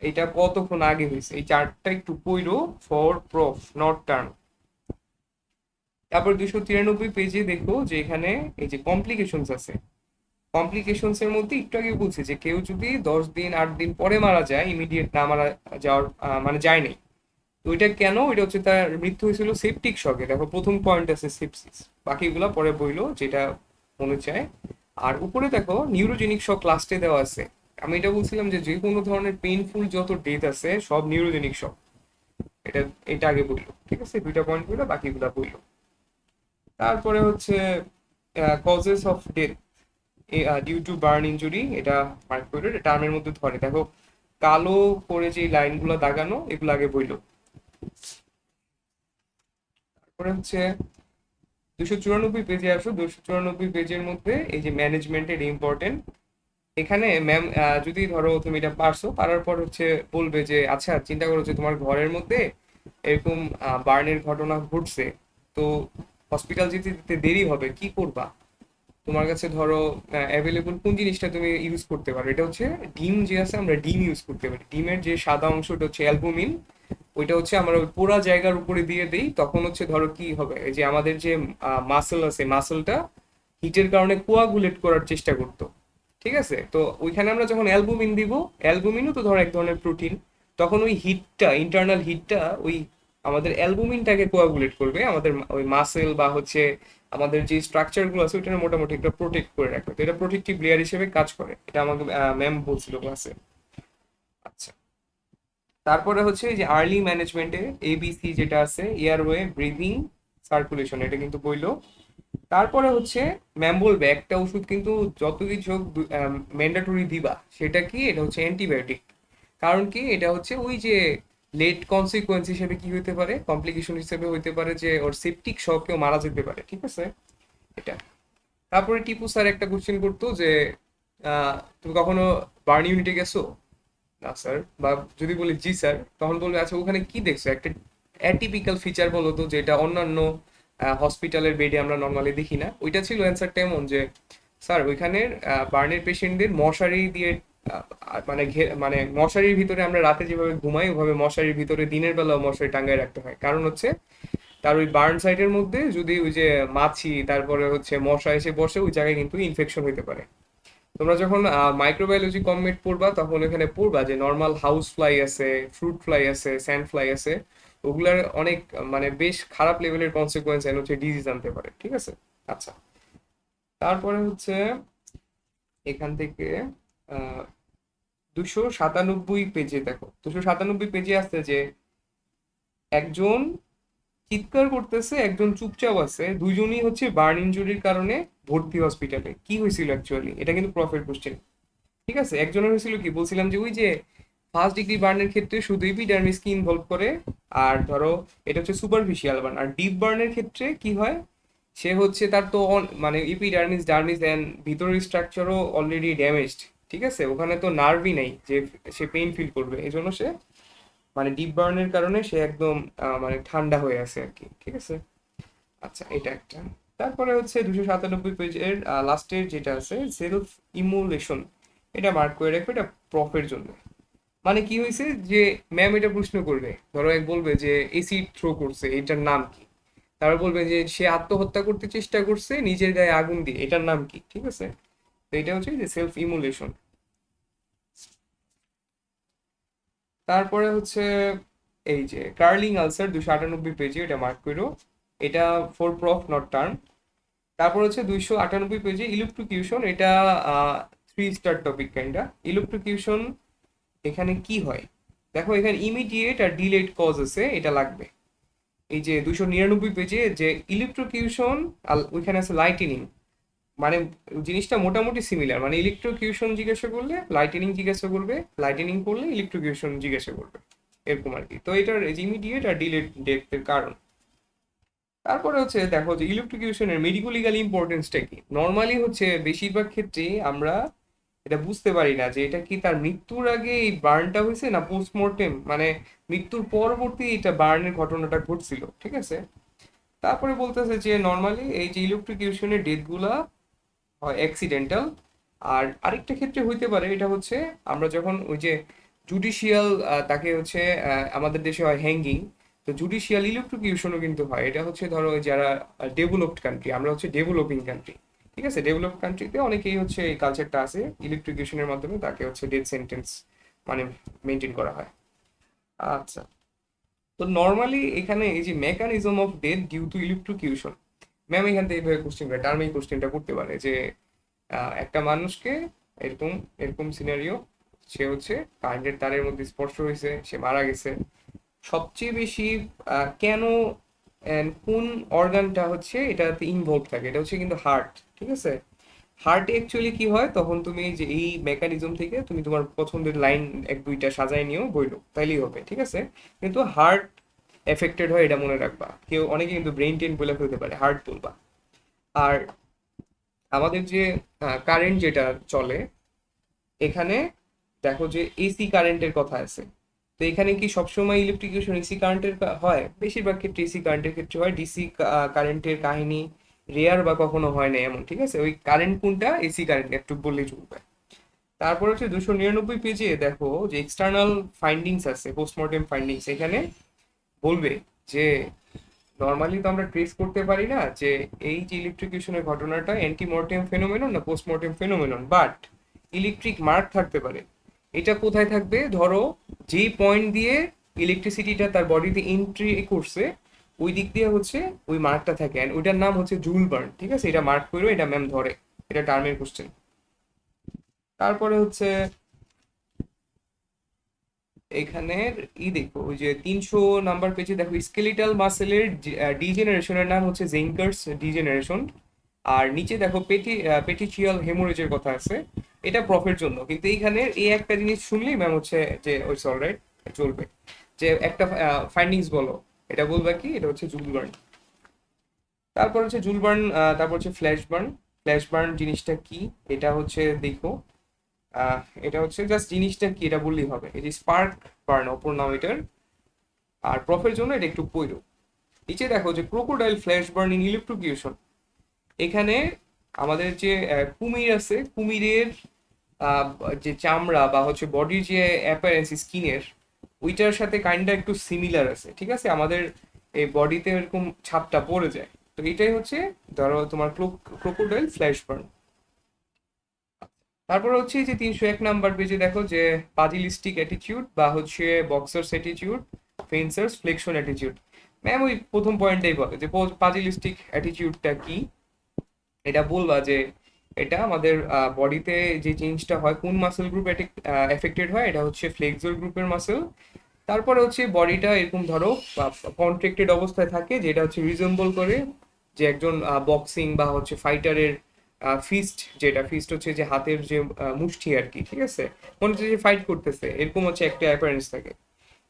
এটা কতক্ষণ আগে হয়েছে। এই চার্টটা একটু পইরো ফর প্রফ নট টার্ম। তারপর 293 পেজে দেখো যে এখানে এই যে কমপ্লিকেশনস আছে। কমপ্লিকেশনস এর মধ্যে একটু আগে বলছে যে কেউ যদি 10 দিন 8 দিন পরে মারা যায়, ইমিডিয়েট না মারা যাওয়ার মানে যায় নাই, তো এটা কেন, এটা হচ্ছে তার মৃত্যু হয়েছিল সেপটিক শকে। দেখো প্রথম পয়েন্ট আছে সেপসিস, বাকিগুলো পরে বইলো যেটা মনে চায়। আর উপরে দেখো নিউরোজেনিক শক লাস্টে দেওয়া আছে। আমি এটা বলছিলাম যে যে কোনো ধরনের পেইনফুল যত ডেথ আছে সব নিউরোজেনিক শক, এটা এটা আগে বললো, ঠিক আছে, দুইটা পয়েন্ট বললো, বাকিগুলা বললো। তারপরে হচ্ছে causes of death due to burn injury, এটা মার্ক করে টার্মের মধ্যে ধরে। দেখো কালো করে যে লাইনগুলো দাগানো এগুলো আগে বইলো। তারপরে হচ্ছে 294 পেজে আসো। 294 পেজের মধ্যে এই যে ম্যানেজমেন্টের ইম্পর্টেন্ট, এখানে ম্যাম যদি ধরো তুমি এটা পারছো, পারার পর হচ্ছে বলবে যে আচ্ছা চিন্তা করো যে তোমার ঘরের মধ্যে এরকম বার্নের ঘটনা ঘটছে, তো হসপিটাল যেতে যেতে দেরি হবে, কি করবা? তোমার কাছে ধরো অ্যাভেলেবল কোন জিনিসটা তুমি ইউজ করতে পারো, এটা হচ্ছে ডিম যে আছে, আমরা ডিম ইউজ করতে পারি। ডিমের যে সাদা অংশটা হচ্ছে অ্যালবুমিন, ওইটা হচ্ছে আমরা ওই পোড়া জায়গার উপরে দিয়ে দিই, তখন হচ্ছে ধরো কি হবে, এই যে আমাদের যে মাসেল আছে মাসেলটা হিটের কারণে কোয়াগুলেট করার চেষ্টা করতো, ঠিক আছে। তো ওইখানে আমরা যখন অ্যালবুমিন দিব, অ্যালবুমিনও তো ধরো এক ধরনের প্রোটিন, তখন ওই হিটটা ইন্টারনাল হিটটা ওই আমাদের অ্যালবুমিনটাকে কোয়াগুলেট করবে, আমাদের ওই মাসেল বা হচ্ছে আমাদের যে স্ট্রাকচার গুলো আছে ওইটা মোটামুটি একটা প্রোটেক্ট করে রাখবে। তো এটা প্রোটেক্টিভ লেয়ার হিসেবে কাজ করে, এটা আমাকে ম্যাম বলছিল ক্লাসে। আচ্ছা, তারপরে হচ্ছে এই যে আর্লি ম্যানেজমেন্টে এবিসি যেটা আছে, এয়ারওয়ে, ব্রিদিং, সার্কুলেশন, এটা কিন্তু বইলো। তারপরে হচ্ছে ম্যাম বলবে একটা ওষুধ কিন্তু যত কিছু ম্যান্ডেটরি দিবা, সেটা কি, এটা হচ্ছে অ্যান্টিবায়োটিক। কারণ কি, এটা হচ্ছে ওই যে লেট কনসিকুয়েন্স হিসেবে কি হইতে পারে, কমপ্লিকেশন হিসেবে হইতে পারে যে ওর সেপটিক শকেও মারা যেতে পারে, ঠিক আছে, এটা। তারপরে টিপু স্যার একটা কোশ্চেন করতো যে তুমি কখনো বার্ন ইউনিটে গেছো? না স্যার। বা যদি বলি জি স্যার, তখন বলবে আচ্ছা ওখানে কি দেখছো, একটা অ্যাটিপিক্যাল ফিচার বলো তো যেটা অন্যান্য হসপিটালের বেডে আমরা নর্মালি দেখি না। ওইটা ছিল অ্যান্সারটা এমন যে স্যার ওইখানের বার্নের পেশেন্টদের মশারি দিয়ে মানে মানে মশারির ভিতরে আমরা রাতে যেভাবে ঘুমাই ওভাবে মশারির ভিতরে দিনের বেলাও মশারি টাঙ্গায় রাখতে হয়। কারণ হচ্ছে তার ওই বার্ন সাইটের মধ্যে যদি ওই যে মাছি তারপরে হচ্ছে মশা এসে বসে ওই জায়গায় কিন্তু ইনফেকশন হতে পারে। তোমরা যখন মাইক্রোবায়োলজি কমপ্লিট পড়বা তখন এখানে পড়বা যে নর্মাল হাউস ফ্লাই আছে, ফ্রুট ফ্লাই আছে, স্যান্ড ফ্লাই আছে, ওগুলার অনেক মানে বেশ খারাপ লেভেলের কনসিকুয়েন্স এন্ড হচ্ছে ডিজিজ আনতে পারে, ঠিক আছে। আচ্ছা, তারপরে হচ্ছে এখান থেকে আহ 297 পেজে দেখো, 297 পেজে আসছে যে একজন চিৎকার করতেছে, একজন চুপচাপ আছে, দুইজনই হচ্ছে বার্ন ইনজুরির কারণে ভর্তি হসপিটালে। কি হয়েছিল অ্যাকচুয়ালি, এটা কিন্তু প্রফের কোশ্চেন। ঠিক আছে, একজনের হয়েছিল কি বলছিলাম যে ওই যে ফার্স্ট ডিগ্রি বার্নের ক্ষেত্রে শুধু এপিডার্মিসকে ইনভলভ করে, আর ধরো এটা হচ্ছে সুপারফিশিয়াল বার্ন। আর ডিপ বার্নের ক্ষেত্রে কি হয়, সে হচ্ছে তার তো মানে এপিডার্মিস ডার্মিস এন্ড ভিতরের স্ট্রাকচারও অলরেডি ড্যামেজড। ঠিক আছে, ওখানে তো নার্ভই নেই যে সে পেইন ফিল করবে, এই জন্য সে মানে ডিপ বার্নের কারণে সে একদম মানে ঠান্ডা হয়ে আছে আর কি। ঠিক আছে, আচ্ছা এটা একটা। তারপরে হচ্ছে 297 পেজের লাস্টের যেটা আছে সেলফ ইমুলেশন, এটা মার্ক করে রাখবে, এটা প্রফের জন্য। মানে কি হয়েছে যে ম্যাম এটা প্রশ্ন করবে, ধরো এক বলবে যে এসিড থ্রো করছে, এটার নাম কি? তারপর বলবে যে সে আত্মহত্যা করতে চেষ্টা করছে নিজের গায়ে আগুন দিয়ে, এটার নাম কি? ঠিক আছে, তো এটা হচ্ছে যে সেলফ ইমুলেশন। তারপরে হচ্ছে এই যে কার্লিং আলসার 298 পেজে, এটা মার্ক করো, এটা ফর প্রফ নট টার্ম। তারপর হচ্ছে 298 পেজে ইলেকট্রোকিউশন, এটা 3 স্টার টপিক কাইন্ডা। ইলেকট্রোকিউশন এখানে কি হয় দেখো, এখানে ইমিডিয়েট আর ডিলেড কজ আছে, এটা লাগবে। এই যে 299 পেজে যে ইলেকট্রোকিউশন আর ওইখানে আছে লাইটেনিং, মানে জিনিসটা মোটামুটি সিমিলার, মানে ইলেকট্রোকিউশন জিজ্ঞাসা করলে লাইটেনিং জিজ্ঞাসা করবে, লাইটেনিং করলে ইলেকট্রোকিউশন জিজ্ঞাসা করবে, এরকম আর কি। তো এটার ইমিডিয়েট আর ডিলেড ডেথের কারণ। তারপরে হচ্ছে দেখো যে ইলেকট্রোকিউশনের মেডিকো লিগাল ইম্পর্টেন্সটা কি। নর্মালি হচ্ছে বেশিরভাগ ক্ষেত্রেই আমরা এটা বুঝতে পারি না যে এটা কি তার মৃত্যুর আগে এই বার্নটা হয়েছে না পোস্টমর্টেম, মানে মৃত্যুর পরবর্তী এটা বার্নের ঘটনাটা ঘটছিল। ঠিক আছে, তারপরে বলতেছে যে নর্মালি এই যে ইলেকট্রোকিউশনের ডেথগুলা হয় অ্যাক্সিডেন্টাল। আর আরেকটা ক্ষেত্রে হইতে পারে, এটা হচ্ছে আমরা যখন ওই যে জুডিশিয়াল, তাকে হচ্ছে আমাদের দেশে হয় হ্যাঙ্গিং, তো জুডিশিয়াল ইলেকট্রোকিউশনও কিন্তু হয়। এটা হচ্ছে ধরো ওই যারা ডেভেলপড কান্ট্রি, আমরা হচ্ছে ডেভেলপিং কান্ট্রি। ঠিক আছে, ডেভেলপড কান্ট্রিতে অনেকেই হচ্ছে এই কালচারটা আছে, ইলেকট্রিকিউশনের মাধ্যমে তাকে হচ্ছে ডেথ সেন্টেন্স মানে মেনটেন করা হয়। আচ্ছা, তো নর্মালি এখানে এই যে mechanism of death due to electrocution, ma'am এখান থেকে এইভাবে কোশ্চেন করে, টার্মেই কোশ্চেনটা করতে পারে যে একটা মানুষকে এরকম এরকম সিনারিও, সে হচ্ছে কারেন্টের তারের মধ্যে স্পর্শ হয়েছে, সে মারা গেছে। সবচেয়ে বেশি কেন and কোন অর্গানটা হচ্ছে এটাতে ইনভলভ থাকে, এটা হচ্ছে কিন্তু হার্ট। ঠিক আছে, হার্টে অ্যাকচুয়ালি কি হয়, তখন তুমি যে এই মেকানিজম থেকে তুমি তোমার পছন্দের লাইন এক দুইটা সাজায় নিও বইলো, তাইলেই হবে। ঠিক আছে, কিন্তু হার্ট এফেক্টেড হয় এটা মনে রাখবা। কেউ অনেকে কিন্তু ব্রেন টেন বলে ফেলতে পারে, হার্ট বলবা। আর আমাদের যে কারেন্ট যেটা চলে এখানে, দেখো যে এসি কারেন্টের কথা আছে, তো এখানে কি সবসময় ইলেকট্রিকিউশন এসি কারেন্টের হয়? বেশিরভাগ ক্ষেত্রে এসি কারেন্টের ক্ষেত্রে হয়, ডিসি কারেন্টের কাহিনী রেয়ার বা কখনো হয় না এমন। ঠিক আছে, ওই কারেন্ট কোনটা, এসি কারেন্ট একটু বললেই চলবে। তারপর হচ্ছে 299 পেজে দেখো যে এক্সটার্নাল ফাইন্ডিংস আছে, পোস্টমর্টেম ফাইন্ডিংস। এখানে বলবে যে নর্মালি তো আমরা ট্রেস করতে পারি না যে এই যে ইলেকট্রিকিউশনের ঘটনাটা অ্যান্টিমর্টেম ফেনোমেনন না postmortem phenomenon, but electric mark থাকতে পারে। এটা কোথায় থাকবে, ধরো যেই পয়েন্ট দিয়ে ইলেকট্রিসিটিটা তার বডিতে এন্ট্রি করছে ওই দিক দিয়ে হচ্ছে ওই মার্কটা থাকে, অ্যান্ড ওইটার নাম হচ্ছে জুল বার্ন। ঠিক আছে, এটা মার্ক করো, এটা ম্যাম ধরে, এটা টার্মের কোশ্চেন। তারপরে হচ্ছে এখানে দেখো ওই যে 300 নাম্বার পেজে দেখো স্কেলিটাল মাসেলের ডিজেনারেশনের নাম হচ্ছে জেঙ্কার্স ডিজেনারেশন। আর নিচে দেখো পেটিচিয়াল হেমোরেজের কথা আছে, এটা প্রফের জন্য। কিন্তু এইখানে এই একটা জিনিস শুনলেই ম্যাম হচ্ছে যে ওইটস অলরাইট, চলবে। যে একটা ফাইন্ডিংস বলো, এটা বলবা কি, এটা হচ্ছে জুলবার্ন। তারপর হচ্ছে জুলবার্ন, তারপর হচ্ছে ফ্ল্যাশ বার্ন। ফ্ল্যাশ বার্ন জিনিসটা কি, এটা হচ্ছে দেখো আহ এটা হচ্ছে জাস্ট জিনিসটা কি এটা বললেই হবে, এই যে স্পার্ক বার্ন অপর নাম এটার। আর প্রফের জন্য এটা একটু পইরো। নিচে দেখো যে ক্রোকোডাইল ফ্ল্যাশ বার্ন ইন ইলেকট্রোকিউশন। এখানে আমাদের যে কুমির আছে, কুমিরের আহ, যে চামড়া বা হচ্ছে বডির যে অ্যাপারেন্স স্কিনের, ওইটার সাথে কাইন্ডটা একটু সিমিলার আছে। ঠিক আছে, আমাদের এই বডিতে এরকম ছাপটা পড়ে যায়। তো এটাই হচ্ছে ধরো তোমার ক্রোকোডাইল ফ্ল্যাশ বার্ন। তারপর হচ্ছে এই যে 301 নাম্বার পেজে দেখো যে পাজিলিস্টিক অ্যাটিটিউড বা হচ্ছে বক্সার্স অ্যাটিটিউড, ফেন্সার্স ফ্লেকশন অ্যাটিটিউড। ম্যাম ওই প্রথম পয়েন্টটাই বলে যে পাজিলিস্টিক অ্যাটিটিউডটা কি। এটা বলবা যে এটা আমাদের বডিতে যে চেঞ্জটা হয় কোন মাসেল গ্রুপ এফেক্টেড হয়, এটা হচ্ছে ফ্লেক্সর গ্রুপের মাসেল। তারপরে হচ্ছে বডিটা এরকম ধরো কন্ট্রাক্টেড অবস্থায় থাকে, যেটা হচ্ছে রিজেম্বল করে যে একজন বক্সিং বা হচ্ছে ফাইটারের ফিস্ট, যেটা ফিস্ট হচ্ছে যে হাতের যে মুষ্টি আর কি, ঠিক আছে, মনে হচ্ছে যে ফাইট করতেছে, এরকম হচ্ছে একটা অ্যাপারেন্স থাকে।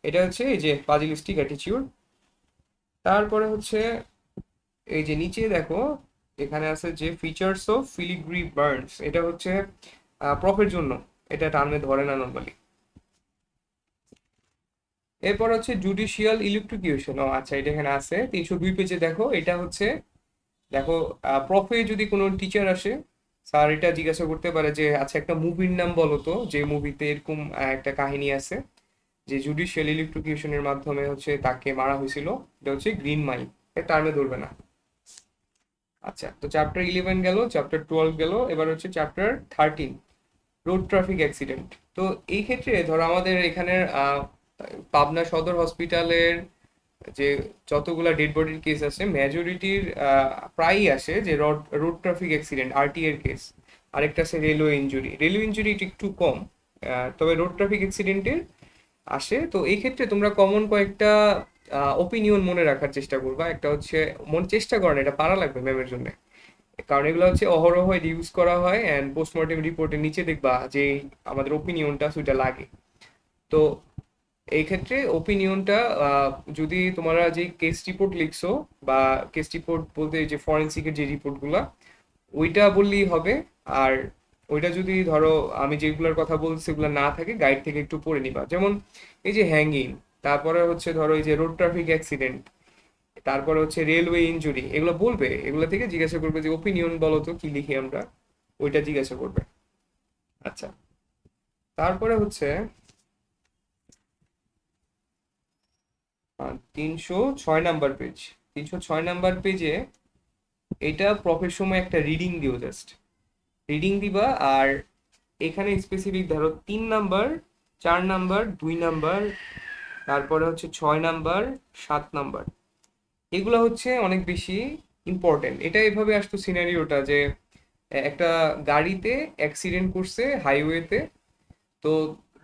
এটা হচ্ছে এই যে পাজিলিস্টিক অ্যাটিটিউড। তারপরে হচ্ছে এই যে নিচে দেখো এখানে আছে যে ফিচার্স অফ ফিলিগ্রি বার্নস, এটা হচ্ছে প্রফের জন্য, এটা টার্মে ধরে না নর্মালি। এরপর হচ্ছে জুডিশিয়াল ইলেকট্রিকিউশন, ও আচ্ছা এটা এখানে আছে 302 পেজে দেখো। এটা হচ্ছে দেখো প্রফে যদি কোনো টিচার আসে, স্যার এটা জিজ্ঞাসা করতে পারে যে আচ্ছা একটা মুভির নাম বলো তো যে মুভিতে এরকম একটা কাহিনী আছে যে জুডিশিয়াল ইলেকট্রিকিউশনের মাধ্যমে হচ্ছে তাকে মারা হয়েছিল, এটা হচ্ছে গ্রিন মাইল, এটা টার্মে ধরবে না। আচ্ছা, তো চ্যাপ্টার 11 গেল, চ্যাপ্টার 12 গেল, এবার হচ্ছে চ্যাপ্টার 13, রোড ট্রাফিক অ্যাক্সিডেন্ট। তো এই ক্ষেত্রে ধরো আমাদের এখানের পাবনা সদর হসপিটালের যে যতগুলা ডেড বডির কেস আছে মেজরিটির প্রায়ই আসে যে road road traffic accident RT এর কেস। আরেকটা আছে রেলওয়ে ইনজুরি, রেলওয়ে ইনজুরি একটু কম, তবে রোড ট্রাফিক অ্যাক্সিডেন্টের আসে। তো এই ক্ষেত্রে তোমরা কমন কয়েকটা ওপিনিয়ন মনে রাখার চেষ্টা করবা। একটা হচ্ছে মনে চেষ্টা করেন, এটা পারা লাগবে ম্যামের জন্য, কারণ এগুলো হচ্ছে অহরহ ইউজ করা হয় অ্যান্ড পোস্টমর্টেম রিপোর্টের নিচে দেখবা যে আমাদের ওপিনিয়নটা সেটা লাগে। তো এই ক্ষেত্রে ওপিনিয়নটা যদি তোমরা যে কেস রিপোর্ট লিখছো বা কেস রিপোর্ট বলতে যে ফরেন্সিকের যে রিপোর্টগুলা ওইটা বললেই হবে। আর ওইটা যদি ধরো আমি যেগুলোর কথা বলছি সেগুলো না থাকে গাইড থেকে একটু পড়ে নিবা, যেমন এই যে হ্যাঙ্গিং, তারপরে হচ্ছে ধরো এই যে রোড ট্রাফিক অ্যাক্সিডেন্ট, তারপরে হচ্ছে রেলওয়ে ইনজুরি, এগুলো বলবে, এগুলো থেকে জিজ্ঞাসা করবে যে ওপিনিয়ন বলো তো কি লিখি আমরা, ওইটা জিজ্ঞাসা করবে। আচ্ছা, তারপরে হচ্ছে 306 নাম্বার পেজ। 306 নাম্বার পেজে এটা প্রফের সময় একটা রিডিং দিও, জাস্ট রিডিং দিবা। আর এখানে স্পেসিফিক ধরো 3 নাম্বার, 4 নাম্বার, 2 নাম্বার, তারপরে হচ্ছে 6 নাম্বার, 7 নাম্বার, এগুলো হচ্ছে অনেক বেশি ইম্পর্টেন্ট। এটা এভাবে আসতো সিনারিওটা যে একটা গাড়িতে অ্যাক্সিডেন্ট করছে হাইওয়েতে, তো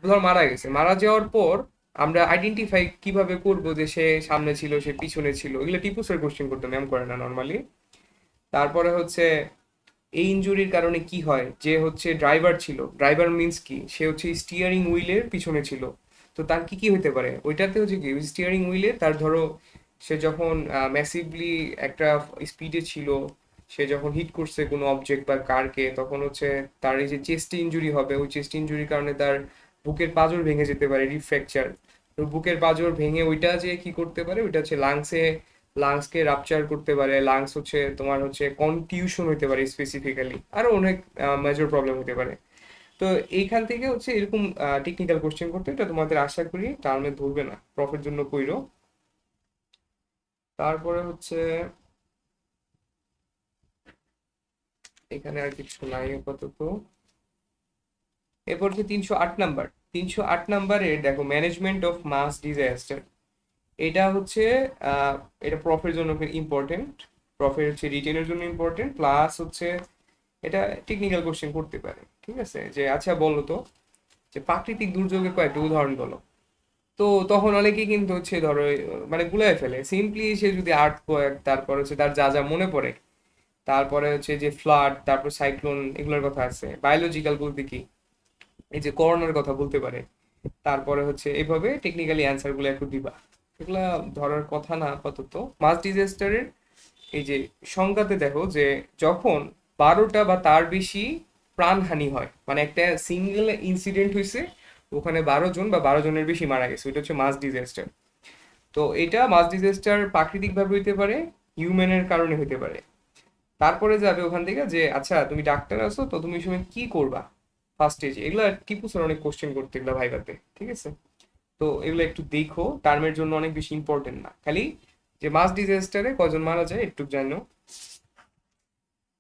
ধর মারা গেছে, মারা যাওয়ার পর আমরা আইডেন্টিফাই কিভাবে করব যে সে সামনে ছিল সে পিছনে ছিল, এগুলো টিপু স্যার কোশ্চেন করতে, ম্যাম করে না নর্মালি। তারপরে হচ্ছে এই ইনজুরির কারণে কি হয়, যে হচ্ছে ড্রাইভার ছিল, ড্রাইভার মিন্স কি, সে হচ্ছে স্টিয়ারিং হুইলের পিছনে ছিল, তো তার কি কি হতে পারে ওইটাতে হচ্ছে কি স্টিয়ারিং হুইলে তার ধরো সে যখন ম্যাসিভলি একটা স্পিডে ছিল, সে যখন হিট করছে কোনো অবজেক্ট বা কারকে, তখন হচ্ছে তার এই যে চেস্ট ইনজুরি হবে, ওই চেস্ট ইনজুরির কারণে তার বুকের পাঁজর ভেঙে যেতে পারে, রিব ফ্র্যাকচার। তো বুকের পাঁজর ভেঙে ওইটা যে কি করতে পারে, ওইটা হচ্ছে লাংসকে রাপচার করতে পারে, লাংস হচ্ছে তোমার হচ্ছে কনটিউশন হতে পারে স্পেসিফিক্যালি, আরো অনেক মেজর প্রবলেম হতে পারে। তো এইখান থেকে হচ্ছে এরকম টেকনিক্যাল কোশ্চেন করতে, এটা তোমাদের আশা করি টার্মে ধরবে না, প্রফের জন্য কইরো। তারপরে হচ্ছে এখানে আর কিছু নাই আপাতত। এরপর হচ্ছে 308 নাম্বার। 308 নাম্বারে দেখো ম্যানেজমেন্ট অফ মাস ডিজাস্টার, এটা হচ্ছে আহ, এটা প্রফের জন্য ইম্পর্টেন্ট, প্রফের হচ্ছে রিটেনের জন্য ইম্পর্টেন্ট, প্লাস হচ্ছে এটা টেকনিক্যাল কোশ্চেন করতে পারে। ঠিক আছে, যে আচ্ছা বলো তো যে প্রাকৃতিক দুর্যোগের কয়েকটা উদাহরণ বলো। তো তখন অনেকেই কিন্তু হচ্ছে ধরো মানে গুলায় ফেলে সিম্পলি, সে যদি আর্থ কোয়েক, তারপর হচ্ছে তার যা যা মনে পড়ে, তারপরে হচ্ছে যে ফ্লাড, তারপর সাইক্লোন, এগুলোর কথা আছে। বায়োলজিক্যাল বলতে কি, এই যে করোনার কথা বলতে পারে। তারপরে হচ্ছে এইভাবে টেকনিক্যালি অ্যান্সার গুলো একটু দিবা, এগুলা ধরার কথা না আপাতত। মাস ডিজাস্টারের এই যে সংজ্ঞাতে দেখো যে যখন 12টা বা তার বেশি প্রাণহানি হয়, মানে একটা সিঙ্গেল ইনসিডেন্ট হয়েছে, ওখানে 12 জন বা 12 জনের বেশি মারা গেছে, ওইটা হচ্ছে মাস ডিজাস্টার। তো এটা মাস ডিজাস্টার প্রাকৃতিক ভাবে হইতে পারে, হিউম্যানের কারণে হইতে পারে। তারপরে যাবে ওখান থেকে যে আচ্ছা তুমি ডাক্তার আছো তো তুমি এই সময় কি করবা ফার্স্ট স্টেজে, এগুলা টিপু স্যার অনেক কোশ্চেন করতে এগুলা ভাইভাতে, ঠিক আছে। তো এগুলো একটু দেখো, টার্মের জন্য অনেক বেশি ইম্পর্টেন্ট না, খালি যে মাস ডিজাস্টারে কজন মারা যায় একটু জানো।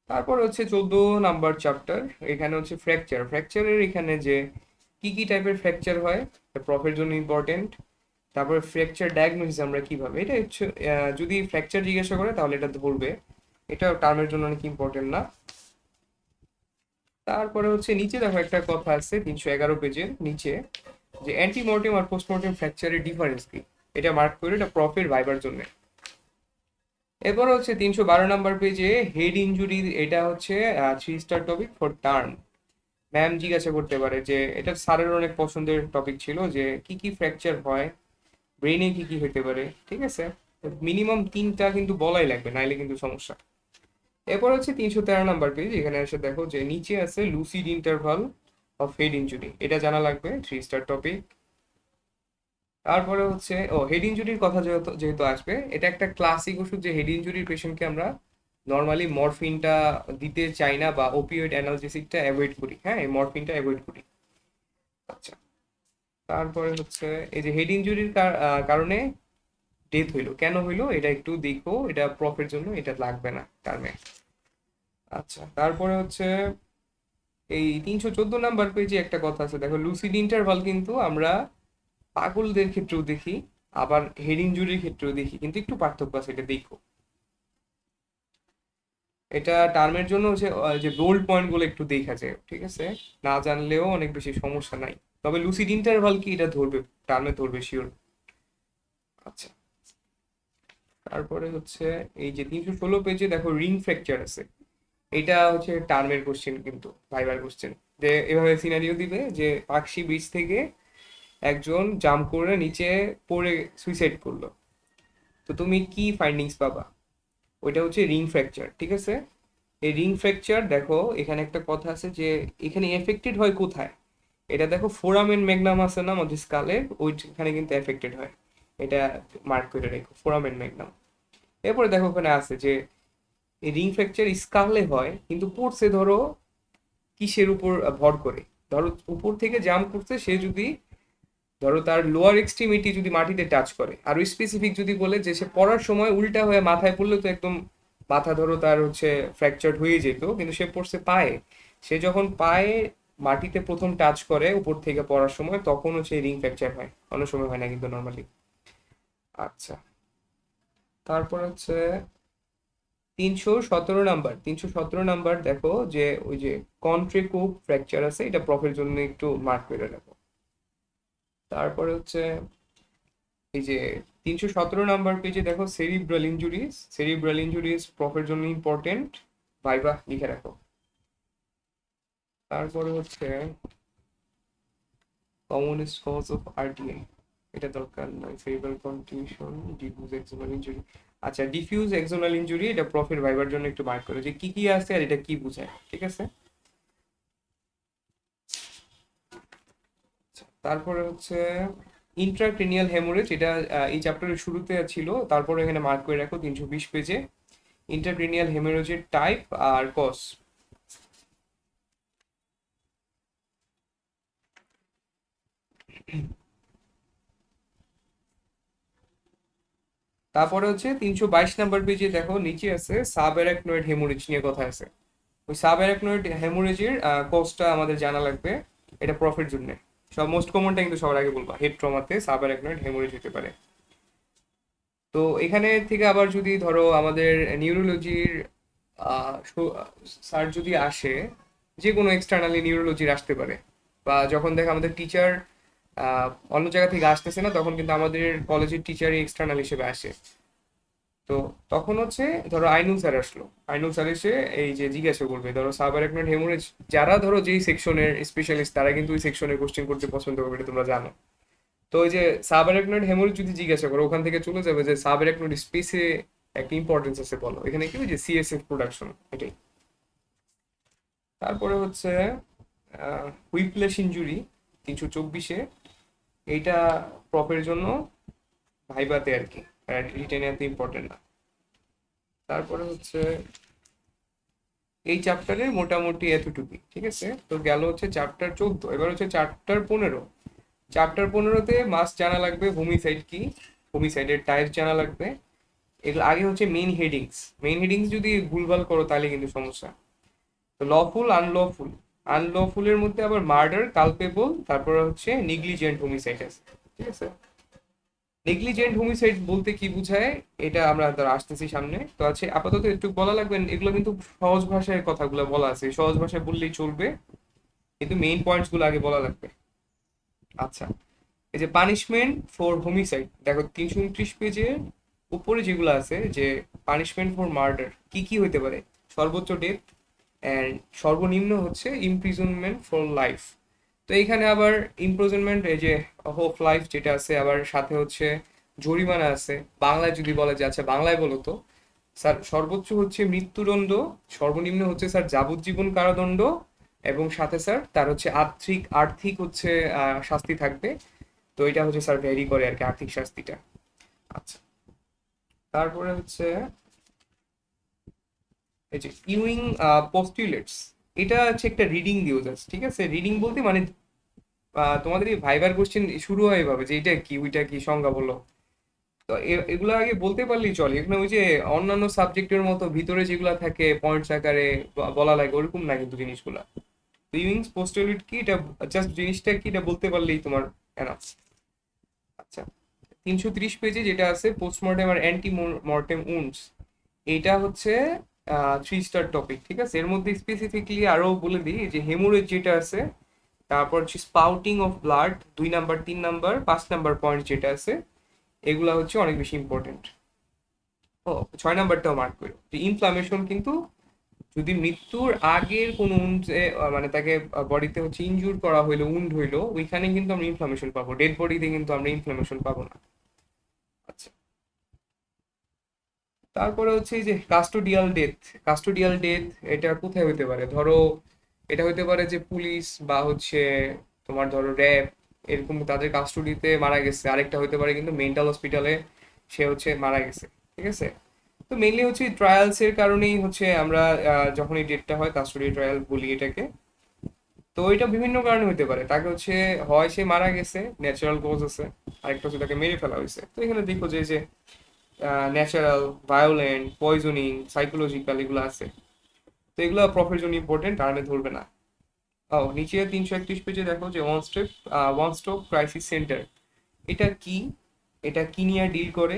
তারপর হচ্ছে 14 নাম্বার চ্যাপ্টার, এখানে হচ্ছে ফ্র্যাকচার। ফ্র্যাকচারের এখানে যে কি কি টাইপের ফ্র্যাকচার হয় প্রফের জন্য ইম্পর্টেন্ট। তারপরে ফ্র্যাকচার ডায়াগনোসিস আমরা কিভাবে, এটা হচ্ছে যদি ফ্র্যাকচার জিজ্ঞাসা করে তাহলে এটা ধরবে, এটা টার্মের জন্য অনেক ইম্পর্টেন্ট না। তারপরে হচ্ছে নিচে দেখো একটা কথা আছে 311 পেজের নিচে, যে অ্যান্টিমর্টেম আর পোস্টমর্টেম ফ্র্যাকচারের ডিফারেন্স কি, এটা মার্ক করে, এটা প্রফের ভাইবার জন্য। এরপর হচ্ছে 312 নাম্বার পেজে হেড ইনজুরি, এটা হচ্ছে 3 star topic for term. Ma'am জিজ্ঞাসা করতে পারে যে, এটা স্যারের অনেক পছন্দের টপিক ছিল, যে কি কি ফ্র্যাকচার হয়, ব্রেনে কি কি হতে পারে, ঠিক আছে। মিনিমাম 3টা কিন্তু বলাই লাগবে, নাইলে কিন্তু সমস্যা। এরপর হচ্ছে 313 নাম্বার পেজ, এখানে এসে দেখো যে নিচে আছে lucid interval of head injury, এটা জানা লাগবে, 3 স্টার টপিক। তারপরে হচ্ছে হেড ইনজুরির কথা যেহেতু যেহেতু আসবে, এটা একটা ক্লাসিক ওষুধ, যে হেড ইনজুরির পেশেন্টকে আমরা নর্মালি মরফিনটা দিতে চাই না, বা ওপিওয়েড অ্যানালজেসিকটা অ্যাভয়েড করি, হ্যাঁ এই মরফিনটা অ্যাভয়েড করি। আচ্ছা, তারপরে হচ্ছে এই যে হেড ইনজুরির কারণে ডেথ হইলো, কেন হইলো এটা একটু দেখো, এটা প্রফের জন্য এটা লাগবে না টার্মে। আচ্ছা, তারপরে হচ্ছে এই 314 নাম্বার পেজে একটা কথা আছে দেখো, লুসিড ইন্টারভাল কিন্তু আমরা পাগলদের ক্ষেত্রেও দেখি, আবার হেড ইনজুরির ক্ষেত্রেও দেখি, কিন্তু একটু পার্থক্য আছে, এটা দেখো। এটা টার্মের জন্য হচ্ছে যে বোল্ড পয়েন্ট গুলো একটু দেখা যায়, ঠিক আছে, না জানলেও অনেক বেশি সমস্যা নাই। তবে লুসিড ইন্টারভাল কি এটা ধরবে, টার্মে ধরবে শিওর। আচ্ছা, তারপরে হচ্ছে এই যে 316 পেজে দেখো রিং ফ্র্যাকচার আছে, এটা হচ্ছে টার্মের কোশ্চেন, কিন্তু ভাইবার কোশ্চেন, যে এভাবে সিনারিও দিবে যে পাকশি ব্রিজ থেকে একজন জাম্প করে নিচে পড়ে সুইসাইড করলো, তো তুমি কি ফাইন্ডিংস পাবা, ওইটা হচ্ছে রিং ফ্র্যাকচার, ঠিক আছে। এই রিং ফ্র্যাকচার দেখো এখানে একটা কথা আছে, যে এখানে এফেক্টেড হয় কোথায়, এটা দেখো ফোরামেন ম্যাগনাম আছে না আমাদের স্কালে, ওইখানে কিন্তু এফেক্টেড হয়, এটা মার্ক করে রেখো, ফোরামেন ম্যাগনাম। এরপরে দেখো ওখানে আছে যে এই রিং ফ্র্যাকচার স্কালে হয়, কিন্তু পড়ছে ধরো কিসের উপর ভর করে, ধরো উপর থেকে জাম্প করছে সে, যদি ধরো তার লোয়ার এক্সট্রিমিটি যদি মাটিতে টাচ করে, আর স্পেসিফিক যদি বলে যে সে পড়ার সময় উল্টা হয়ে মাথায় পড়লে তো একদম মাথা ধরো তার হচ্ছে ফ্র্যাকচার হয়ে যেত, কিন্তু সে পড়ছে পায়ে, সে যখন পায়ে মাটিতে প্রথম টাচ করে উপর থেকে পড়ার সময়, তখন হচ্ছে রিং ফ্র্যাকচার হয়, অনেক সময় হয় না কিন্তু নর্মালি। আচ্ছা, তারপর হচ্ছে 317 নাম্বার দেখো, যে ওই যে কন্ট্রিকুপ ফ্র্যাকচার আছে, এটা প্রফের জন্য একটু মার্ক করে রাখো। তারপরে হচ্ছে এই যে 317 নাম্বার পেজে দেখো সেরিব্রাল ইনজুরিজ, সেরিব্রাল ইনজুরিজ প্রফের জন্য ইম্পর্টেন্ট, ভাইবা লিখে রাখো। তারপরে হচ্ছে কমনেস্ট কজ অফ আরটিআই, এটা দরকার নয়, সেরিব্রাল কন্টিউশন, ডিফিউজ এক্সোনাল ইনজুরি। আচ্ছা, ডিফিউজ এক্সোনাল ইনজুরি এটা প্রফের ভাইবার জন্য একটু মার্ক করো, যে কি কি আছে আর এটা কি বোঝায়, ঠিক আছে। তারপরে হচ্ছে ইন্ট্রাক্রেনিয়াল হেমোরেজ, এটা এই চ্যাপ্টারের শুরুতে ছিল, তারপরে এখানে মার্ক করে রাখো 320 পেজে, ইন্ট্রাক্রেনিয়াল হেমোরেজের টাইপ আর কজ। তারপরে হচ্ছে 322 নাম্বার পেজে দেখো নিচে আছে সাব অ্যারাকনয়েড হেমোরেজ নিয়ে কথা আছে, ওই সাব অ্যারাকনয়েড হেমোরেজের কজটা আমাদের জানা লাগবে, এটা প্রফের জন্য। সব মোস্ট কমনটা কিন্তু সবার আগে বলবা, হেড ট্রমাতে সাব অ্যারাকনয়েড হেমোরেজ হতে পারে। তো এখানে থেকে আবার যদি ধরো আমাদের নিউরোলজির স্যার যদি আসে, যে কোনো এক্সটার্নালি নিউরোলজির আসতে পারে, বা যখন দেখে আমাদের টিচার অন্য জায়গা থেকে আসতেছে না, তখন কিন্তু আমাদের কলেজের টিচারই এক্সটার্নাল হিসেবে আসে। তো তখন হচ্ছে ধরো আইনুল স্যার আসলো, আইনুল স্যার এসে এই যে জিজ্ঞাসা করবে, ধরো সাবআরাকনয়েড হেমোরেজ, যারা ধরো যেই সেকশনের স্পেশালিস্ট তারা কিন্তু ওই সেকশনের কোশ্চেন করতে পছন্দ করবে, এটা তোমরা জানো। তো ওই যে সাবআরাকনয়েড হেমোরেজ যদি জিজ্ঞাসা করো, ওখান থেকে চলে যাবে যে সাবআরাকনয়েড স্পেসে একটা ইম্পর্টেন্স আছে বলো, এখানে কি ওই যে সিএসএফ প্রোডাকশন, এটাই। তারপরে হচ্ছে হুইপ্লেশ ইনজুরি 324-এ, এইটা প্রপের জন্য ভাইবাতে আর কি, রিটেনে এত ইম্পর্টেন্ট না। তারপরে হচ্ছে এই চ্যাপ্টারের মোটামুটি এতটুকুই, ঠিক আছে। তো গেল হচ্ছে চ্যাপ্টার 14, এবার হচ্ছে চ্যাপ্টার 15। চ্যাপ্টার 15-তে মাস্ট জানা লাগবে হোমিসাইড কি, হোমিসাইডের টাইপ জানা লাগবে, এগুলো আগে হচ্ছে মেইন হেডিংস যদি ভুলভাল করো তাহলে কিন্তু সমস্যা। তো লফুল, আনলফুল, আনলফুলের মধ্যে আবার মার্ডার, কালপেবল, তারপরে হচ্ছে নেগলিজেন্ট হোমিসাইড আছে। ঠিক আছে, নেগলিজেন্ট হোমিসাইড বলতে কি বোঝায় এটা আমরা ধর আসতেছি সামনে, তো আছে আপাতত একটু বলা লাগবে। এগুলো কিন্তু সহজ ভাষায় কথাগুলো বলা আছে, সহজ ভাষায় বললেই চলবে, কিন্তু মেইন পয়েন্টস গুলো আগে বলা লাগবে। আচ্ছা, এই যে পানিশমেন্ট ফর হোমিসাইড, দেখো 329 পেজের উপরে যেগুলো আছে যে পানিশমেন্ট ফর মার্ডার কি কি হইতে পারে, সর্বোচ্চ ডেথ, অ্যান্ড সর্বনিম্ন হচ্ছে ইমপ্রিজনমেন্ট ফর লাইফ। তো এইখানে আবার ইমপ্রিজনমেন্ট, এই যে অফ লাইফ যেটা আছে, আবার সাথে হচ্ছে জরিমানা আছে। বাংলায় যদি বলা যায়, আচ্ছা বাংলায় বলো তো স্যার। সর্বোচ্চ হচ্ছে মৃত্যুদণ্ড, সর্বনিম্ন হচ্ছে স্যার যাবজ্জীবন কারাদণ্ড, এবং সাথে স্যার তার হচ্ছে আর্থিক আর্থিক হচ্ছে শাস্তি থাকবে। তো এটা হচ্ছে স্যার ভ্যারি করে আর কি আর্থিক শাস্তিটা। আচ্ছা, তারপরে হচ্ছে এই যে ইউইং পোস্টুলেটস, এটা হচ্ছে একটা রিডিং দিও জাস্ট। ঠিক আছে, রিডিং বলতে মানে তোমাদের এই ভাইবার কোশ্চেন শুরু হয় এভাবে যে এটা কি ওইটা কি সংজ্ঞা বলো। তো এগুলো আগে বলতে পারলেই চলে, এখানে ওই যে অন্যান্য সাবজেক্টের মতো ভিতরে যেগুলো থাকে পয়েন্টস আকারে বলা লাগে ওরকম না কিন্তু জিনিসগুলা। তো ইউইংস পোস্টুলেট কি, এটা জাস্ট জিনিসটা কি এটা বলতে পারলেই তোমার এনাফ। আচ্ছা, 330 পেজে যেটা আছে পোস্টমর্টেম আর অ্যান্টি মর্টেম উন্ডস, এটা হচ্ছে 3 স্টার টপিক। ঠিক আছে, এর মধ্যে স্পেসিফিকলি আরো বলে দিই যে হেমোরেজ যেটা আছে, তারপর হচ্ছে spouting of blood 2 number, 3 number, 5 number point যেটা আছে, এগুলা হচ্ছে অনেক বেশি ইম্পর্টেন্ট। ও, 6 নাম্বারটাও মার্ক করো যে ইনফ্লামেশন কিন্তু যদি মৃত্যুর আগের কোনো উন্ডে মানে তাকে বডিতে হচ্ছে ইনজুর করা হইলো, উন্ড হইলো, ওইখানে কিন্তু আমরা ইনফ্লামেশন পাবো, ডেড বডিতে কিন্তু আমরা ইনফ্লামেশন পাবো না। আচ্ছা, তারপরে হচ্ছে এই যে কাস্টোডিয়াল ডেথ, এটা কোথায় হইতে পারে, ধরো এটা হইতে পারে যে পুলিশ বা হচ্ছে তোমার ধরো র্যাব, এরকম তাদের কাস্টডিতে মারা গেছে। আরেকটা হইতে পারে কিন্তু মেন্টাল হসপিটালে সে হচ্ছে মারা গেছে। ঠিক আছে, তো মেইনলি হচ্ছে ট্রায়ালস এর কারণেই হচ্ছে আমরা যখন এই ডেটটা হয় কাস্টোডি ট্রায়াল বলি এটাকে। তো এটা বিভিন্ন কারণে হইতে পারে, তাকে হচ্ছে হয় সে মারা গেছে, ন্যাচারাল কজ আছে, আরেকটা হচ্ছে তাকে মেরে ফেলা হয়েছে। তো এখানে দেখো যে যে ন্যাচারাল, ভায়োলেন্ট, পয়জনিং, সাইকোলজিক্যাল এগুলো আছে। তো এগুলো প্রফের জন্য ইম্পর্টেন্ট, টার্মে ধরবে না। ও, নিচে 331 পেজে দেখো যে ওয়ান স্টপ ক্রাইসিস সেন্টার, এটা কি, এটা কি নিয়ে ডিল করে,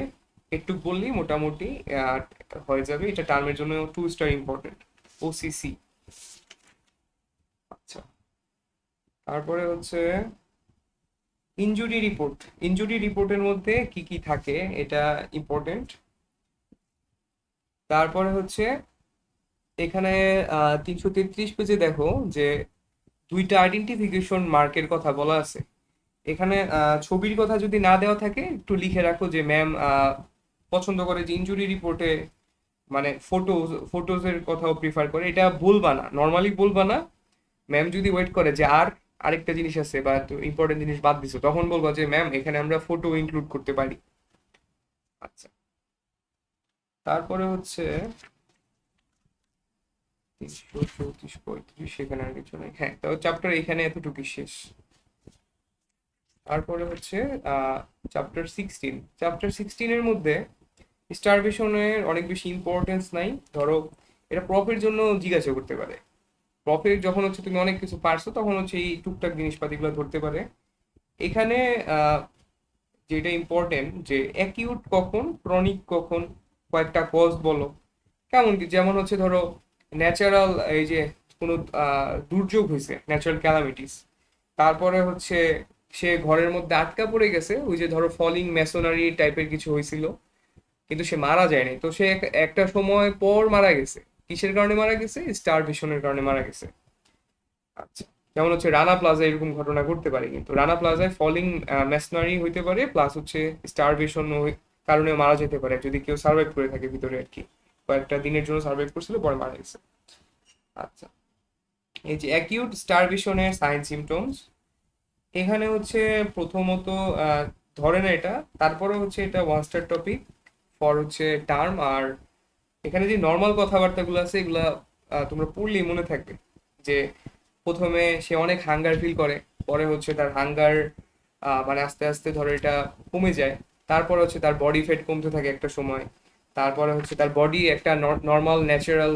একটু বললেই মোটামুটি আহ, হয়ে যাবে। এটা টার্মের জন্য 2 স্টার ইম্পর্টেন্ট, ওসিসি। আচ্ছা, তারপরে হচ্ছে ইনজুরি রিপোর্টের মধ্যে কি কি থাকে এটা ইম্পর্টেন্ট। তারপরে হচ্ছে এখানে 333 পেজে দেখো যে 2টা আইডেন্টিফিকেশন মার্কের কথা বলা আছে। এখানে ছবির কথা যদি না দেওয়া থাকে একটু লিখে রাখো যে ম্যাম পছন্দ করে যে ইনজুরি রিপোর্টে মানে ফটোজের কথাও প্রিফার করে। এটা বলবা না, নর্মালি বলবা না। ম্যাম যদি ওয়েট করে যে আর আরেকটা জিনিস আছে বা ইম্পর্টেন্ট জিনিস বাদ দিছো, তখন বলবা যে ম্যাম এখানে আমরা ফটো ইনক্লুড করতে পারি। আচ্ছা, তারপরে হচ্ছে 334, 35, সেখানে আর কিছু নেই। হ্যাঁ, তো চ্যাপ্টার এখানে এতটুকুই শেষ। তারপরে হচ্ছে চ্যাপ্টার 16 এর মধ্যে স্টারভেশনের অনেক বেশি ইম্পর্টেন্স নাই। ধরো এটা প্রফের জন্য জিজ্ঞাসা করতে পারে। প্রফেট যখন হচ্ছে তুমি অনেক কিছু পারছো তখন হচ্ছে এই টুকটাক জিনিসপাতিগুলো ধরতে পারে। এখানে আহ, যেটা ইম্পর্টেন্ট যে অ্যাকিউট কখন, ক্রনিক কখন, কয়েকটা কজ বলো। কেমন কি, যেমন হচ্ছে ধরো ন্যাচারাল, এই যে কোনো দুর্যোগ হয়েছে, ন্যাচারাল ক্যালামিটিস, তারপরে হচ্ছে সে ঘরের মধ্যে আটকা পড়ে গেছে, ওই যে ধরো ফলিং মেসোনারি টাইপের কিছু হয়েছিল, কিন্তু সে মারা যায়নি, তো সে একটা সময় পর মারা গেছে। কিসের কারণে মারা গেছে, স্টারভেশনের কারণে মারা গেছে। আচ্ছা, যেমন হচ্ছে রানা প্লাজা এরকম ঘটনা ঘটতে পারে, কিন্তু রানা প্লাজায় ফলিং মেসনারি হইতে পারে, প্লাস হচ্ছে স্টারভেশন কারণে মারা যেতে পারে যদি কেউ সার্ভাইভ করে থাকে ভিতরে আর কি, কয়েকটা দিনের জন্য সার্ভাইভ করছিল পরে মারা গেছে। আচ্ছা, এই যে অ্যাকিউট স্টারভেশনের সাইন সিমটমস, এখানে হচ্ছে প্রথমত ধরে না এটা, তারপরে হচ্ছে এটা 1 স্টার টপিক ফর হচ্ছে টার্ম। আর এখানে যে নর্মাল কথাবার্তাগুলো আছে এগুলা তোমরা পড়লেই মনে থাকবে যে প্রথমে সে অনেক হাঙ্গার ফিল করে, পরে হচ্ছে তার হাঙ্গার মানে আস্তে আস্তে ধরো এটা কমে যায়, তারপর হচ্ছে তার বডি ফ্যাট কমতে থাকে একটা সময়, তারপরে হচ্ছে তার বডি একটা নর্মাল ন্যাচারাল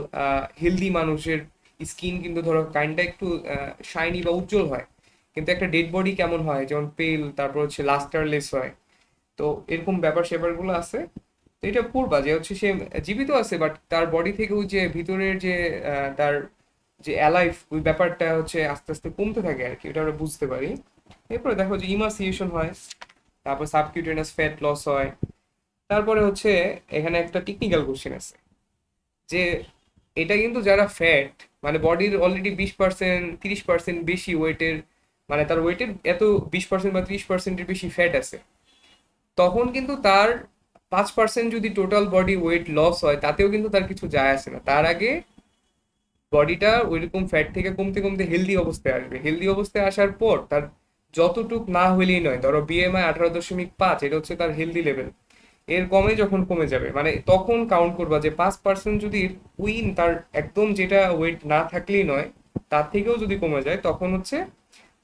হেলদি মানুষের স্কিন কিন্তু ধরো কাইন্ডটা একটু শাইনি বা উজ্জ্বল হয়, কিন্তু একটা ডেড বডি কেমন হয়, যেমন পেল, তারপর হচ্ছে লাস্টারলেস হয়। তো এরকম ব্যাপার স্যাপারগুলো আছে। তো এটা পড়বা যে হচ্ছে সে জীবিত আছে, বাট তার বডি থেকে ওই যে ভিতরের যে তার যে অ্যালাইভ ওই ব্যাপারটা হচ্ছে আস্তে আস্তে কমতে থাকে আর কি, ওটা আমরা বুঝতে পারি। এরপরে দেখো যে ইমাসিয়েশন হয়, তারপর সাবকিউটেনাস ফ্যাট লস হয়। তারপরে হচ্ছে এখানে একটা টেকনিক্যাল কোশ্চেন আছে যে এটা কিন্তু যারা ফ্যাট, মানে বডির অলরেডি 20% 30% বেশি ওয়েটের, মানে তার ওয়েটের এত 20% বা 30%-এর বেশি ফ্যাট আছে, তখন কিন্তু তার 5% যদি টোটাল বডি ওয়েট লস হয় তাতেও কিন্তু তার কিছু যায় আসে না। তার আগে বডিটা ওইরকম ফ্যাট থেকে কমতে কমতে হেলদি অবস্থায় আসবে, হেলদি অবস্থায় আসার পর তার যতটুক না হইলেই নয়, ধরো বিএমআই 18.5, এটা হচ্ছে তার হেলদি লেভেল। এর কমে যখন কমে যাবে মানে তখন কাউন্ট করবা যে 5% যদি উইন তার একদম যেটা ওয়েট না থাকলেই নয় তার থেকেও যদি কমে যায়, তখন হচ্ছে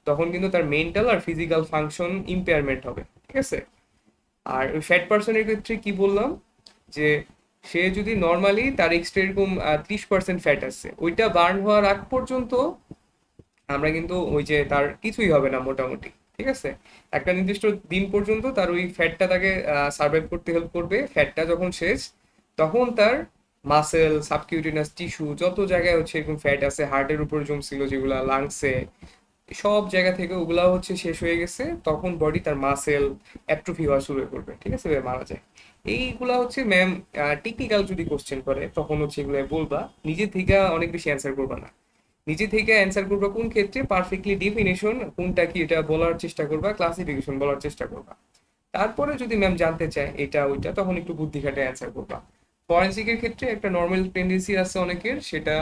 তখন কিন্তু তার মেন্টাল আর ফিজিক্যাল ফাংশন ইম্পেয়ারমেন্ট হবে, ঠিক আছে। আর ওই ফ্যাট পার্সনের ক্ষেত্রে কি বললাম, যে সে যদি নর্মালি তার এক্সট্রা এরকম 30% ফ্যাট আছে, ওইটা বার্ন হওয়ার আগ পর্যন্ত আমরা কিন্তু ওই যে তার কিছুই হবে না মোটামুটি, ঠিক আছে। একটা নির্দিষ্ট দিন পর্যন্ত তার ওই ফ্যাটটা তাকে সার্ভাইভ করতে হেল্প করবে। ফ্যাটটা যখন শেষ, তখন তার মাসেল, সাবকিউটেনাস টিস্যু, যত জায়গায় হচ্ছে এরকম ফ্যাট আছে, হার্টের উপর জমছিল যেগুলা, লাংসে, সব জায়গা থেকে ওগুলা হচ্ছে শেষ হয়ে গেছে, তখন বডি তার মাসেল অ্যাট্রোফি হওয়া শুরু করবে, ঠিক আছে, মারা যায়। এইগুলা হচ্ছে ম্যাম টেকনিক্যাল যদি কোশ্চেন করে তখন হচ্ছে এগুলো বলবা, নিজে থেকে অনেক বেশি অ্যান্সার করবা না। নিজে থেকে অ্যান্সার করবা কোন ক্ষেত্রে, পারফেক্টলি ডেফিনেশন কোনটা কি এটা বলার চেষ্টা করবা, ক্লাসিফিকেশন বলার চেষ্টা করবা। তারপরে যদি ম্যাম জানতে চায় এটা ওইটা, তখন একটু বুদ্ধি খাটে অ্যান্সার করবা। ফরেন্সিকের ক্ষেত্রে একটা নর্মাল টেন্ডেন্সি আছে অনেকের, সেটা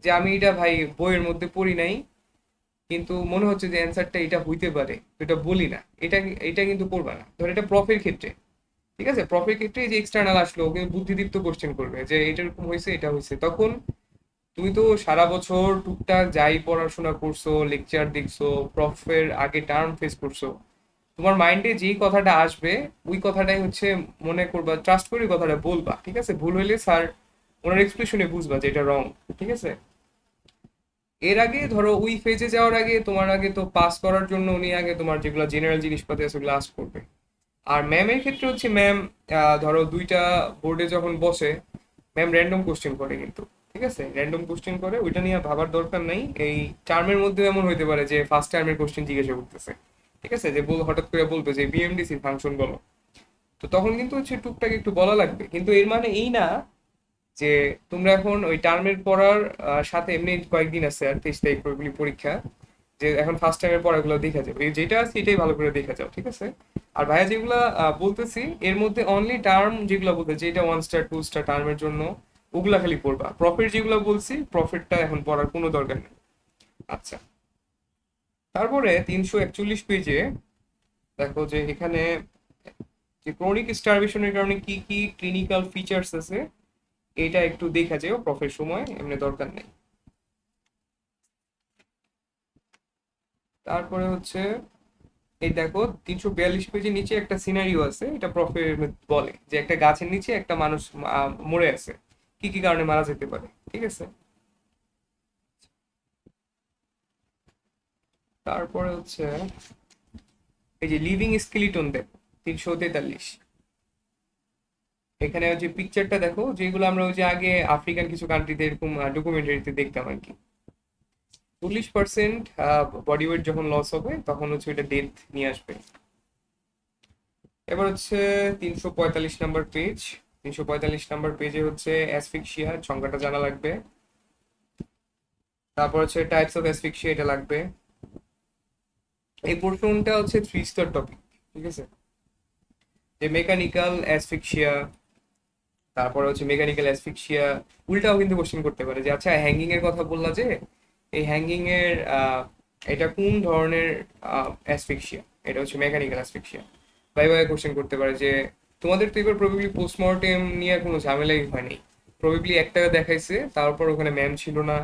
যে আমি এটা ভাই বইয়ের মধ্যে পড়ি নাই, কিন্তু মনে হচ্ছে যে অ্যান্সারটা এটা হইতে পারে, তো এটা বলি না। এটা এটা কিন্তু করবা না। ধর এটা প্রফের ক্ষেত্রে, ঠিক আছে, প্রফের ক্ষেত্রে এই যে এক্সটার্নাল আসলো কিন্তু বুদ্ধিদীপ্ত কোশ্চেন করবে যে এটা এরকম হয়েছে, এটা হয়েছে, তখন তুমি তো সারা বছর টুকটাক যাই পড়াশোনা করছো, লেকচার দেখছো, প্রফের আগে টার্ম ফেস করছো, তোমার মাইন্ডে যেই কথাটা আসবে ওই কথাটাই হচ্ছে মনে করবা, ট্রাস্ট করে কথাটা বলবা, ঠিক আছে। ভুল হইলে স্যার ওনার এক্সপ্রেশনে বুঝবা যে এটা রং, ঠিক আছে। এর আগে ধরো ওই ফেজে যাওয়ার আগে তোমার আগে তো পাস করার জন্য উনি আগে তোমার যেগুলো জেনারেল জিনিসপাতি আছে ওগুলো আস্ক করবে। আর ম্যামের ক্ষেত্রে হচ্ছে ম্যাম ধরো দুইটা বোর্ডে যখন বসে, ম্যাম র্যান্ডম কোশ্চেন করে কিন্তু, ঠিক আছে, র্যান্ডম কোশ্চেন করে, ওইটা নিয়ে ভাবার দরকার নাই। এই টার্মের মধ্যে এমন হইতে পারে যে ফার্স্ট টার্মের কোশ্চেন জিজ্ঞাসা করতেছে, ঠিক আছে, যে হঠাৎ করে বলবে যে বিএমডিসি ফাংশন বলো, তো তখন কিন্তু হচ্ছে টুকটাক একটু বলা লাগবে। কিন্তু এর মানে এই না যে তোমরা এখন ওই টার্মের পড়ার সাথে এমনি কয়েকদিন আছে আর 23 তারিখ ওইগুলি পরীক্ষা, যে এখন ফার্স্ট টাইমের পড়াগুলো দেখা যাবে, এই যেটা আছে এটাই ভালো করে দেখা যাও, ঠিক আছে। আর ভাইয়া যেগুলা বলতেছি এর মধ্যে অনলি টার্ম যেগুলো বলতে, যেটা 1 স্টার 2 স্টার টার্মের জন্য ওগুলা খালি পড়বা। প্রফিট যেগুলো বলছি প্রফিটটা এখন পড়ার কোনো দরকার নেই। আচ্ছা, তারপরে 341 পেজে দেখো যে এখানে যে ক্রনিক স্টারভেশনের কারণে কি কি ক্লিনিক্যাল ফিচার্স আছে, এটা একটু দেখা যাও, প্রফের সময় এমনি দরকার নেই। তারপরে হচ্ছে এই দেখো 342 পেজের নিচে একটা সিনারিও আছে, এটা প্রফের বলে যে একটা গাছের নিচে একটা মানুষ মরে আছে, কি কি কারণে মারা যেতে পারে, ঠিক আছে। তারপরে হচ্ছে এই যে লিভিং স্কেলিটন দেখো 343, এখানে যে পিকচারটা দেখো যেগুলো আমরা ওই যে আগে আফ্রিকান কিছু কান্ট্রিতে এরকম ডকুমেন্টারিতে দেখতাম আর কি। 40% বডি ওয়েট যখন লস হবে তখন হচ্ছে ওইটা ডেথ নিয়ে আসবে। এবার হচ্ছে 345 নাম্বার পেজ। 345 নাম্বার পেজে হচ্ছে অ্যাসফিক্সিয়া সংজ্ঞাটা জানা লাগবে। তারপর হচ্ছে টাইপস অফ অ্যাসফিক্সিয়া, এটা লাগবে। এই পোর্শনটা হচ্ছে 3 স্টার টপিক, ঠিক আছে। যে মেকানিক্যাল অ্যাসফিক্সিয়া, তারপর হচ্ছে মেকানিক্যাল অ্যাসফিক্সিয়া উল্টাও কিন্তু কোশ্চেন করতে পারে যে আচ্ছা হ্যাঙ্গিং এর কথা বললা যে এই হ্যাঙ্গিং এর এটা কোন ধরনের অ্যাসফিক্সিয়া, এটা হচ্ছে মেকানিক্যাল অ্যাসফিক্সিয়া। ভাই ভাই কোশ্চেন করতে পারে যে তোমাদের তো এবার প্রবাবলি পোস্টমর্টেম নিয়ে কোনো ঝামেলাই হয়নি, প্রবাবলি একটা দেখাইছে, তারপর ওখানে ম্যাম ছিল না,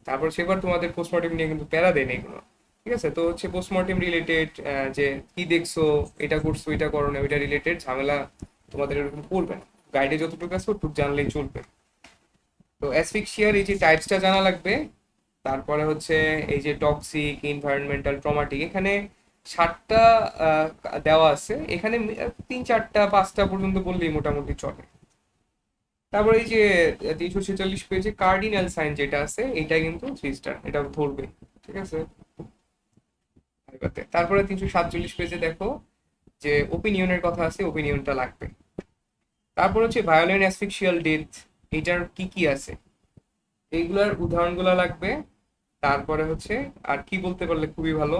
তারপর সেবার তোমাদের পোস্টমর্টেম নিয়ে কিন্তু প্যারা দেয় নাই কোনো, ঠিক আছে। তো হচ্ছে পোস্টমর্টেম রিলেটেড যে কি দেখছো, এটা করছো, এটা করো না, ওইটা রিলেটেড ঝামেলা তোমাদের এরকম পড়বে না। গাইডে যতটুকু আছে ওটুকু জানলেই চলবে। তো অ্যাসফিক্সিয়ার এই যে টাইপসটা জানা লাগবে। তারপরে হচ্ছে এই যে টক্সিক, এনভায়রনমেন্টাল, ট্রমাটিক, এখানে 7টা দেওয়া আছে, এখানে 3, 4, 5টা পর্যন্ত বললেই মোটামুটি চলে। তারপরে এই যে 346 পেজে কার্ডিনাল সাইন যেটা আছে এটা কিন্তু 3 স্টার, এটা ধরবে, ঠিক আছে। তারপরে 347 পেজে দেখো যে ওপিনিয়নের কথা আছে, ওপিনিয়নটা লাগবে। তারপর হচ্ছে ভায়োলেন্ট অ্যাসফিক্সিয়াল ডেথ, এটার কি কি আছে এইগুলার উদাহরণগুলো লাগবে। তারপরে হচ্ছে আর কি বলতে পারলে খুবই ভালো।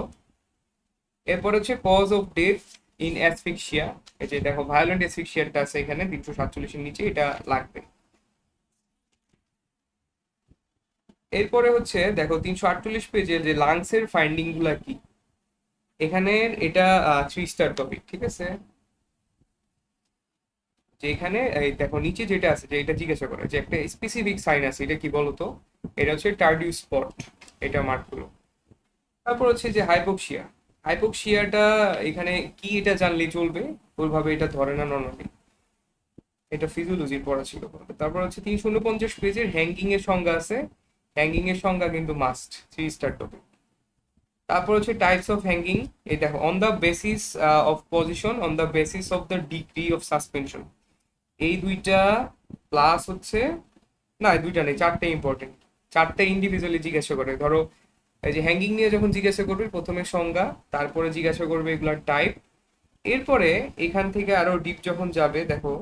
এরপর হচ্ছে cause of death in asphyxia, এই যে দেখো ভায়োলেন্ট অ্যাসফিক্সিয়াটা আছে এখানে 347-এর নিচে, এটা লাগবে। এরপরে হচ্ছে দেখো 348 পেজের যে লাংসের ফাইন্ডিং গুলা কি, এখানে এটা 3 স্টার টপিক, ঠিক আছে। যে এখানে এই দেখো নিচে যেটা আছে যে এটা জিজ্ঞাসা করে যে একটা স্পেসিফিক সাইন আছে, এটা কি বলতো, এটা হচ্ছে টার্ডিউ স্পট, এটা মার্ক করো। তারপর হচ্ছে যে হাইপোক্সিয়া, হাইপোক্সিয়াটা এখানে কি এটা জানলেই চলবে, ওইভাবে এটা ধরে না নর্মালি, এটা ফিজিওলজির পড়া ছিল। তারপর হচ্ছে 349 পেজের হ্যাঙ্গিং এর সংজ্ঞা আছে, হ্যাঙ্গিং এর সংজ্ঞা কিন্তু মাস্ট, 3 স্টার টপিক। তারপর হচ্ছে টাইপস অফ হ্যাঙ্গিং, এই দেখো on the basis of position, on the basis of the degree of suspension, এই দুইটা প্লাস হচ্ছে, না এই দুইটা নেই, 4টে ইম্পর্টেন্ট, 4টে ইন্ডিভিজুয়ালি জিজ্ঞাসা করে। ধরো এই যে হ্যাঙ্গিং নিয়ে যখন জিজ্ঞাসা করবে প্রথমে সংজ্ঞা, তারপরে জিজ্ঞাসা করবে এগুলার টাইপ, এরপরে এখান থেকে আরো ডিপ যখন যাবে দেখো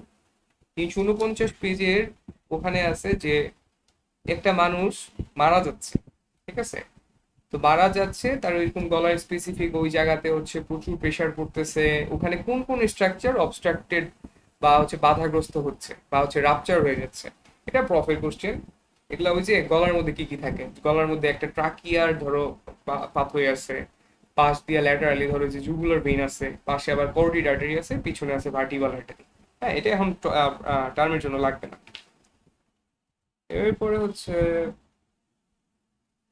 349 পেজের ওখানে আছে যে একটা মানুষ মারা যাচ্ছে, ঠিক আছে। তো মারা যাচ্ছে তার ওইরকম গলার স্পেসিফিক ওই জায়গাতে হচ্ছে প্রচুর প্রেসার পড়তেছে, ওখানে কোন কোন স্ট্রাকচার অবস্ট্রাক্টেড বা হচ্ছে বাধাগ্রস্ত হচ্ছে বা হচ্ছে রাপচার হয়ে যাচ্ছে, এটা প্রফের কোশ্চেন। এগুলা ওই যে গলার মধ্যে কি কি থাকে, গলার মধ্যে একটা ট্রাকিয়ার ধরো পাথওয়ে আছে, পাশ দিয়া ল্যাটারালি ধরো যে জুগুলার ভেইন আছে, পাশে আবার করোটিড আর্টারি আছে, পিছনে আছে ভার্টিবাল আর্টারি। হ্যাঁ, এটা এখন টার্মের জন্য লাগবে না। এরপরে হচ্ছে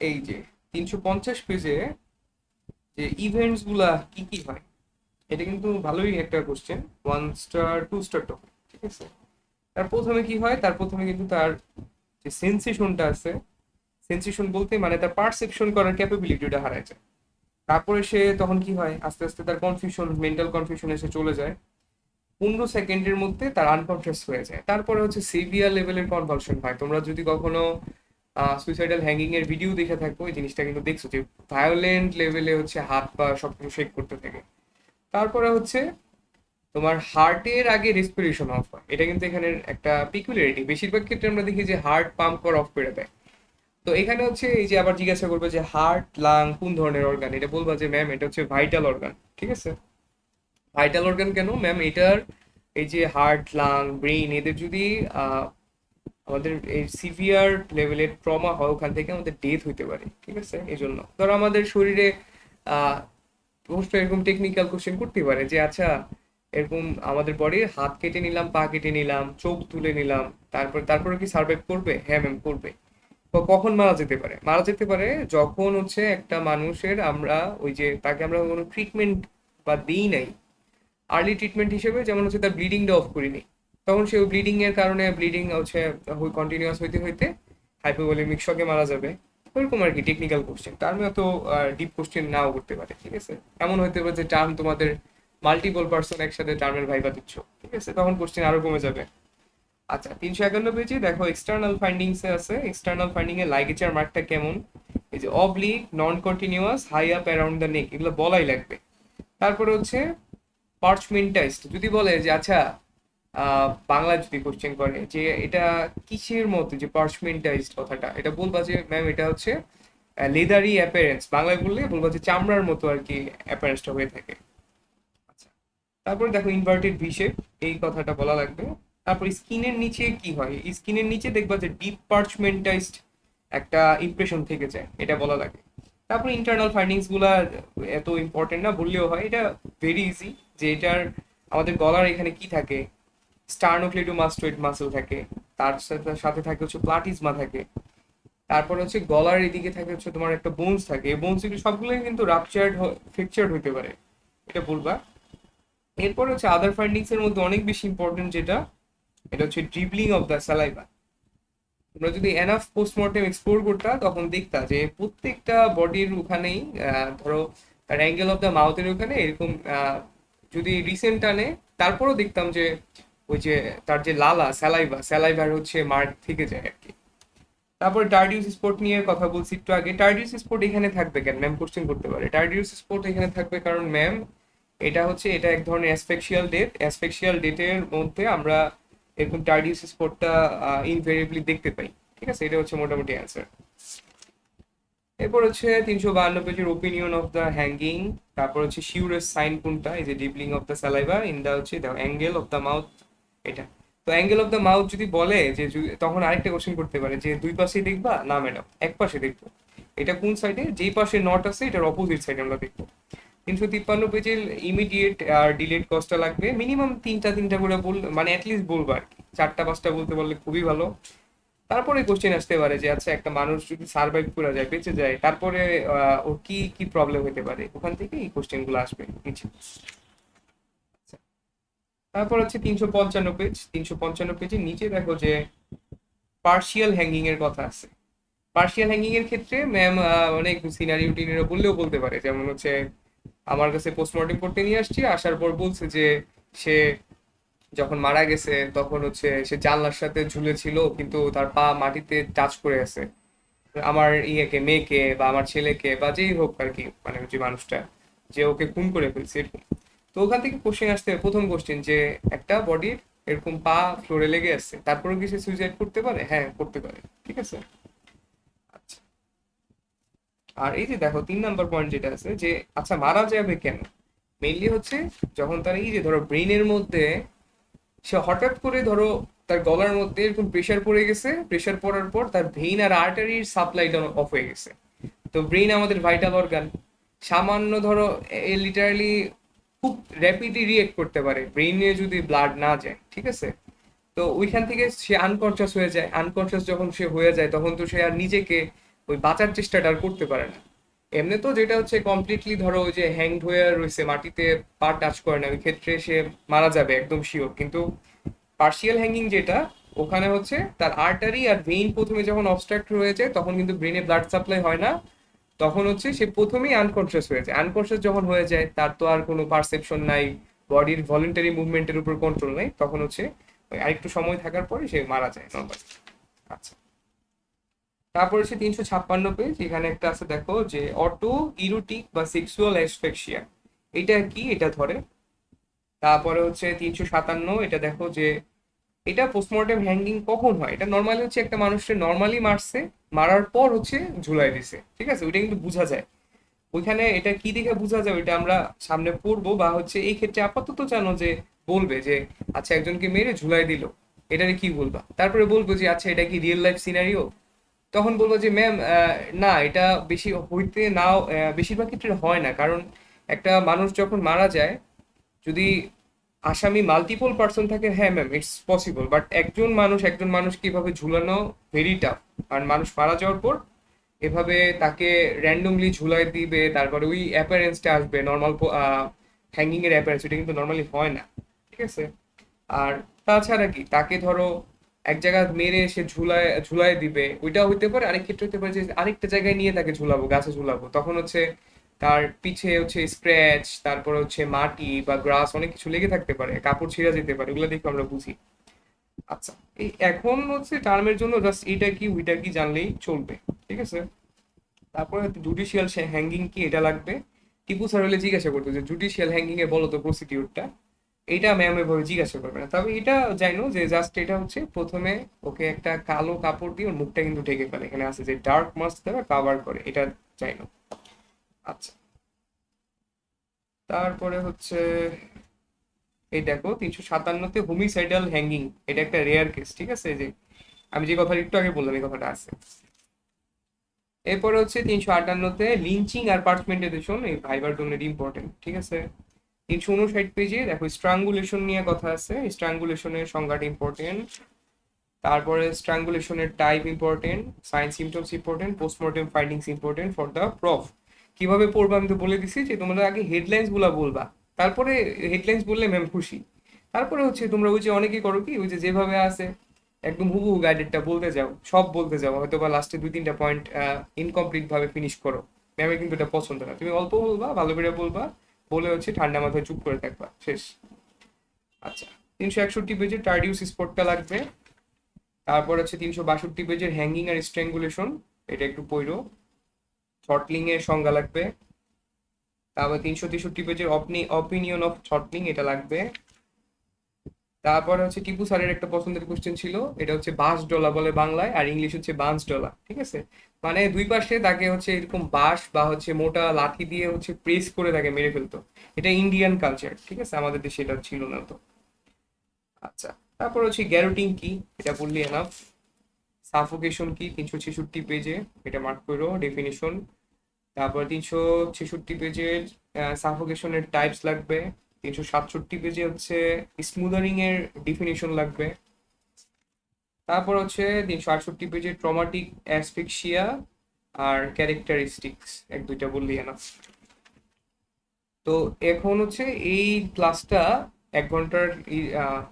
এই যে 350 পেজে যে ইভেন্টস গুলা কি কি হয়, এটা কিন্তু ভালোই একটা কোশ্চেন, 1 স্টার 2 স্টার টপিক, ঠিক আছে। তার প্রথমে কি হয়, তার প্রথমে কিন্তু তার যে সেন্সেশনটা আছে, সেন্সেশন বলতে মানে তার পারসেপশন করার ক্যাপাবিলিটিটা হারায় যায়। তারপরে সে তখন কি হয়, আস্তে আস্তে তার কনফিউশন, মেন্টাল কনফিউশন এসে চলে যায়, 15 সেকেন্ডের মধ্যে তার আনকনসিয়াস হয়ে যায়। তারপরে হচ্ছে সিভিয়ার লেভেলের কনভালশন হয়। তোমরা যদি কখনো সুইসাইডাল হ্যাঙ্গিং এর ভিডিও দেখে থাকো এই জিনিসটা কিন্তু দেখছো যে ভায়োলেন্ট লেভেলে হচ্ছে হাত পা সবকিছু শেক করতে থাকে। তারপরে হচ্ছে তোমার হার্টের আগে রেসপিরেশন অফ হয়, এটা কিন্তু এখানে একটা পিকুলারিটি, বেশিরভাগ ক্ষেত্রে আমরা দেখি যে হার্ট পাম্প করা অফ করে দেয়। তো এখানে হচ্ছে এই যে আবার জিজ্ঞাসা করবে যে হার্ট লাং কোন ধরনের অর্গান, এটা বলবা যে ম্যাম এটা হচ্ছে ভাইটাল অর্গান, ঠিক আছে। ভাইটাল অর্গান কেন ম্যাম, এটার এই যে হার্ট লাং ব্রেইন এদের যদি আমাদের এই সিভিয়ার লেভেলের ট্রমা হয় ওখান থেকে আমাদের ডেথ হইতে পারে, ঠিক আছে। এই জন্য ধরো আমাদের শরীরে আহ অবশ্যই এরকম টেকনিক্যাল কোশ্চেন করতে পারে যে আচ্ছা এরকম আমাদের বডির হাত কেটে নিলাম, পা কেটে নিলাম, চোখ তুলে নিলাম, তারপরে কি সার্ভাইভ করবে, হ্যাঁ ম্যাম করবে। তো কখন মারা যেতে পারে, মারা যেতে পারে যখন হচ্ছে একটা মানুষের আমরা ওই যে তাকে আমরা কোনো ট্রিটমেন্ট বা দিই নাই, আর্লি ট্রিটমেন্ট হিসেবে, যেমন হচ্ছে তার ব্লিডিংটা অফ করিনি, তখন সে ব্লিডিং এর কারণে ব্লিডিং হচ্ছে কন্টিনিউয়াস হইতে হইতে হাইপোভলিমিক শকে মারা যাবে। ওরকম আর কি টেকনিক্যাল কোশ্চেন, তার মানে তো ডিপ কোশ্চেন নাও করতে পারে, ঠিক আছে। এমন হইতে পারে যে টার্ম তোমাদের মাল্টিপল পার্সন একসাথে টার্মের ভাইবা দিচ্ছ, ঠিক আছে, তখন কোশ্চেন আরো কমে যাবে। আচ্ছা 351 পেজে দেখো এক্সটার্নাল ফাইন্ডিংস এ আছে, এক্সটার্নাল ফাইন্ডিং এ লাইগেচার মার্কটা কেমন, এই যে oblique, non continuous, high up around the neck, এগুলো বলাই লাগবে। তারপরে হচ্ছে পার্চমেন্টাইজড, যদি বলে যে আচ্ছা বাংলা যদি কোশ্চেন করে যে এটা কিসের মতো, যে পার্চমেন্টাইজড কথাটা, এটা বলবা যে ম্যাম এটা হচ্ছে লেদারি অ্যাপিয়ারেন্স, বাংলায় বললে বলবা যে চামড়ার মতো আর কি অ্যাপিয়ারেন্সটা হয়ে থাকে। আচ্ছা, তারপরে দেখো ইনভার্টেড ভি শেপ, এই কথাটা বলা লাগবে। তারপর স্কিনের নিচে কি হয়, স্কিনের নিচে দেখবা যে ডিপ পার্চমেন্টাইজড একটা ইমপ্রেশন থেকে যায়, এটা বলা লাগে। তারপর ইন্টারনাল ফাইন্ডিংস গুলা এত ইম্পর্টেন্ট না, বললেও হয়, এটা ভেরি ইজি। যে এটার আমাদের গলার এখানে কি থাকে, স্টার্নোক্লেডোমাস্টোইড মাসল থাকে, তার সাথে সাথে থাকে হচ্ছে প্লাটিজমা থাকে, তারপর হচ্ছে গলার এদিকে থাকে হচ্ছে তোমার একটা বোনস থাকে, এই বোনস এগুলো সবগুলোই কিন্তু রাপচার্ড ফ্র্যাকচার্ড হতে পারে, এটা বলবা। এরপর হচ্ছে আদার ফাইন্ডিংস এর মধ্যে অনেক বেশি ইম্পর্টেন্ট যেটা এটা হচ্ছে ড্রিবলিং অফ দ্য স্যালাইভা। তোমরা যদি এনাফ পোস্টমর্টেম এক্সপ্লোর করতা তখন দেখতা যে প্রত্যেকটা বডির ওখানেই ধরো তার অ্যাঙ্গেল অফ দ্য মাউথের ওখানে এরকম যদি রিসেন্ট টানে, তারপরেও দেখতাম যে ওই যে তার যে লালা স্যালাইভার হচ্ছে মার্ক থেকে যায় আর কি। তারপরে টার্ডিউস স্পট নিয়ে কথা বলছি একটু আগে। টার্ডিউস স্পট এখানে থাকবে কেন, ম্যাম কোশ্চেন করতে পারে। টার্ডিউস স্পট এখানে থাকবে কারণ ম্যাম এটা এক ধরনের অ্যাসফেক্সিয়াল ডেটের মধ্যে আমরা এরকম টার্ডিউস স্পটটা ইনভেরিয়েবলি দেখতে পাই। ঠিক আছে, এটা হচ্ছে মোটামুটি অ্যান্সার। এরপর হচ্ছে 352 পেজের ওপিনিয়ন অফ দ্য হ্যাঙ্গিং। তারপর হচ্ছে শিউরের সাইন কোনটা, এই যে dribbling of the saliva in the হচ্ছে অ্যাঙ্গেল অফ দ্য মাউথ, এটা। তো অ্যাঙ্গেল অফ দ্য মাউথ যদি বলে যে তখন আরেকটা কোশ্চেন করতে পারে যে দুই পাশেই দেখবা, না ম্যাডাম এক পাশে দেখবো। এটা কোন সাইডে, যেই পাশে নট আছে এটার অপোজিট সাইডে আমরা দেখবো। 353 পেজের ইমিডিয়েট আর ডিলেট কস্টটা লাগবে মিনিমাম তিনটা করে মানে অ্যাটলিস্ট বলবো আর কি, 4টা 5টা বলতে পারলে খুবই ভালো। তারপরে কোশ্চেন আসতে পারে যে আচ্ছা একটা মানুষ যদি সার্ভাইভ করে যায়, বেঁচে যায়, তারপরে ওর কি কি প্রবলেম হতে পারে, ওখান থেকে এই কোশ্চেন গুলো আসবে নিচে। আচ্ছা, তারপর হচ্ছে 355 পেজ। 355 পেজের নিচে দেখো যে পার্শিয়াল হ্যাঙ্গিং এর কথা আছে। পার্শিয়াল হ্যাঙ্গিং এর ক্ষেত্রে ম্যাম অনেক সিনারিও টিনারিও বললেও বলতে পারে, যেমন হচ্ছে আমার কাছে পোস্টমর্টেম করতে নিয়ে আসছি, আসার পর বলছে যে সে যখন মারা গেছে তখন হচ্ছে সে জানলার সাথে ঝুলেছিল কিন্তু তার পা মাটিতে টাচ করে আছে। আমার মেয়েকে বা আমার ছেলেকে বা যেই হোক আর কি, মানে যে মানুষটা যে ওকে খুন করে ফেলছে এরকম। তো ওখান থেকে কোশ্চেন আসতে হবে, প্রথম কোশ্চেন যে একটা বডির এরকম পা ফ্লোরে লেগে আছে, তারপরেও কি সে সুইসাইড করতে পারে? হ্যাঁ, করতে পারে। ঠিক আছে। আচ্ছা, আর এই যে দেখো 3 নাম্বার পয়েন্ট যেটা আছে যে আচ্ছা মারা যাবে কেন, মেইনলি হচ্ছে যখন তার এই যে ধরো ব্রেনের মধ্যে সে হঠাৎ করে ধরো তার গলার মধ্যে এরকম প্রেশার পড়ে গেছে, প্রেশার পড়ার পর তার ভেইন আর আর্টারির সাপ্লাইটা অফ হয়ে গেছে। তো ব্রেন আমাদের ভাইটাল অর্গান, সামান্য ধরো লিটারালি খুব র্যাপিডলি রিয়েক্ট করতে পারে ব্রেইনে যদি ব্লাড না যায়। ঠিক আছে, তো ওইখান থেকে সে আনকনসিয়াস হয়ে যায়। আনকনসিয়াস যখন সে হয়ে যায় তখন তো সে আর নিজেকে ওই বাঁচার চেষ্টাটা আর করতে পারে না। এমনি তো যেটা হচ্ছে কমপ্লিটলি ধরো ওই যে হ্যাংড হয়ে রয়েছে, মাটিতে পা টাচ করে না, ওই ক্ষেত্রে সে মারা যাবে একদম শিওর। কিন্তু পার্শিয়াল হ্যাঙ্গিং যেটা, ওখানে হচ্ছে তার আর্টারি আর ভেইন প্রথমে যখন অবস্ট্রাক্ট হয়ে যায় তখন কিন্তু ব্রেনে ব্লাড সাপ্লাই হয় না, তখন হচ্ছে সে প্রথমেই আনকনসিয়াস হয়ে যায়। আনকনসিয়াস যখন হয়ে যায় তার তো আর কোনো পারসেপশন নাই, বডির ভলেন্টারি মুভমেন্টের উপর কন্ট্রোল নাই, তখন হচ্ছে ওই আরেকটু সময় থাকার পরে সে মারা যায় নর্মালি। আচ্ছা, তারপর হচ্ছে 356 পেজ। এখানে একটা আছে দেখো যে অটো ইরোটিক বা সেক্সুয়াল অ্যাসফেক্সিয়া, এটা কি, এটা ধরে। তারপরে হচ্ছে 357, এটা দেখো যে এটা পোস্টমর্টেম হ্যাঙ্গিং কখন হয়। এটা নর্মালি হচ্ছে একটা মানুষকে নর্মালি মারছে, মারার পর হচ্ছে ঝুলাই দিছে। ঠিক আছে, ওইটা কিন্তু বোঝা যায় ওইখানে। এটা কি দেখে বোঝা যায় ওইটা আমরা সামনে পড়বো, বা হচ্ছে এই ক্ষেত্রে আপাতত জানো যে বলবে যে আচ্ছা একজনকে মেরে ঝুলাই দিল, এটারে কি বলবা। তারপরে বলবো যে আচ্ছা এটা কি রিয়েল লাইফ সিনারিও, তখন বলবো যে ম্যাম না এটা বেশি হইতে নাও, বেশিরভাগ ক্ষেত্রে হয় না। কারণ একটা মানুষ যখন মারা যায়, যদি আসামি মাল্টিপল পার্সন থাকে, হ্যাঁ ম্যাম ইটস পসিবল, বাট একজন মানুষ কিভাবে ঝুলানো ভেরি টাফ। কারণ মানুষ মারা যাওয়ার পর এভাবে তাকে র্যান্ডমলি ঝুলাই দিবে, তারপরে ওই অ্যাপিয়ারেন্সটা আসবে নর্মাল হ্যাঙ্গিং এর অ্যাপিয়ারেন্স, এটা কিন্তু নর্মালি হয় না। ঠিক আছে, আর তাছাড়া কি তাকে ধরো এক জায়গায় মেরে সে ঝুলায় ঝুলায় দিবে, ওইটা হইতে পারে। আরেক ক্ষেত্রে হতে পারে যে আরেকটা জায়গায় নিয়ে তাকে ঝুলাবো, গাছে ঝুলাবো, তখন হচ্ছে তার পিছে হচ্ছে স্ক্র্যাচ, তারপর হচ্ছে মাটি বা গ্রাস অনেক কিছু লেগে থাকতে পারে, কাপড় ছিঁড়া যেতে পারে, ওগুলো দেখে আমরা বুঝি। আচ্ছা, এই এখন হচ্ছে টার্মের জন্য জাস্ট এটা কি ওইটা কি জানলেই চলবে। ঠিক আছে, তারপরে জুডিশিয়াল হ্যাঙ্গিং কি এটা লাগবে। টিপু স্যার হলে জিজ্ঞাসা করতো যে জুডিশিয়াল হ্যাঙ্গিং এ বলো তো প্রসিডিউরটা, এইটা ম্যাম এভাবে জিজ্ঞাসা করবে না। তবে এটা জানো যে জাস্ট এটা হচ্ছে প্রথমে ওকে একটা কালো কাপড় দিয়ে ওর মুখটা কিন্তু ঢেকে ফেলে, এখানে আছে যে ডার্ক মাস্ক দ্বারা কাভার করে, এটা জানো। আচ্ছা, তারপরে হচ্ছে এই দেখো 357-তে হোমিসাইডাল হ্যাঙ্গিং, এটা একটা রেয়ার কেস। ঠিক আছে, এই যে আমি যে কথা একটু আগে বললাম এই কথাটা আছে। এরপরে হচ্ছে 358-তে লিঞ্চিং আর পার্চমেন্টাইজেশন, এই ভাইবার জন্য ইম্পর্টেন্ট। ঠিক আছে, 359 পেজে দেখো স্ট্রাঙ্গুলেশন নিয়ে কথা আছে, স্ট্রাঙ্গুলেশনের সংজ্ঞাটা ইম্পর্টেন্ট। তারপরে স্ট্রাঙ্গুলেশনের type important, sign symptoms important, postmortem findings important for the prof. কিভাবে পড়বা আমি তো বলে দিছি যে তোমরা আগে হেডলাইন্স গুলা বলবা, তারপরে হেডলাইন্স বললে ম্যাম খুশি। তারপরে হচ্ছে তোমরা ওই যে অনেকেই করো কি ওই যে যেভাবে আছে একদম হুবহু গাইডেডটা বলতে যাও, সব বলতে যাও, হয়তো বা লাস্টে দুই তিনটা পয়েন্ট ইনকমপ্লিট ভাবে ফিনিশ করো। ম্যামের কিন্তু এটা পছন্দ না, তুমি অল্প বলবা, ভালো করে বলবা, বলে হচ্ছে ঠান্ডা মাথায় চুপ করে থাকবা, শেষ। আচ্ছা, 361 পেজের টার্ডিউস স্পটটা লাগবে। তারপর হচ্ছে 362 পেজের হ্যাঙ্গিং আর স্ট্র্যাঙ্গুলেশন, এটা একটু পড়ো। থ্রটলিং এর সংজ্ঞা লাগবে। তারপর 363 পেজের অপিনিয়ন অফ থ্রটলিং, এটা লাগবে। তারপর হচ্ছে টিপু স্যারের একটা পছন্দের কোশ্চেন ছিল, এটা হচ্ছে বাঁশ ডলা বলে বাংলায়, আর ইংলিশ হচ্ছে বাঁশ ডলা, ঠিক আছে? মানে দুই পাশে তাকে হচ্ছে এরকম বাঁশ বা হচ্ছে মোটা লাঠি দিয়ে হচ্ছে প্রেস করে তাকে মেরে ফেলতো। এটা ইন্ডিয়ান কালচার, ঠিক আছে, আমাদের দেশে এটা ছিল না তো। আচ্ছা, তারপর হচ্ছে গ্যারোটিং কি, এটা বললি এনাফ। সাফোকেশন কি 366 পেজে, এটা মার্ক করো ডেফিনিশন। তারপর 366 পেজের সাফোকেশনের টাইপস লাগবে। 367 পেজে হচ্ছে স্মুদারিং এর ডিফিনিশন লাগবে। তারপর হচ্ছে 368 পেজের ট্রমাটিক অ্যাসফিক্সিয়া আর ক্যারেক্টারিস্টিক্স, এক দুইটা বললি না। তো এখন হচ্ছে এই ক্লাসটা 1 ঘন্টার,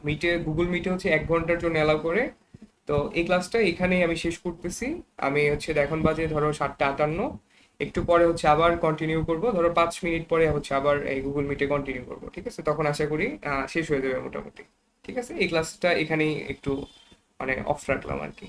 মিটে গুগল মিটে হচ্ছে 1 ঘন্টার জন্য অ্যালাউ করে। তো এই ক্লাসটা এখানেই আমি শেষ করতেছি। আমি হচ্ছে এখন বাজে ধরো 7টা 58, একটু পরে হচ্ছে আবার কন্টিনিউ করব, ধরো 5 মিনিট পরে হচ্ছে আবার এই গুগল মিটে কন্টিনিউ করব, ঠিক আছে? তখন আশা করি শেষ হয়ে যাবে মোটামুটি। ঠিক আছে, এই ক্লাসটা এখানেই একটু মানে অফ রাখলাম আর কি।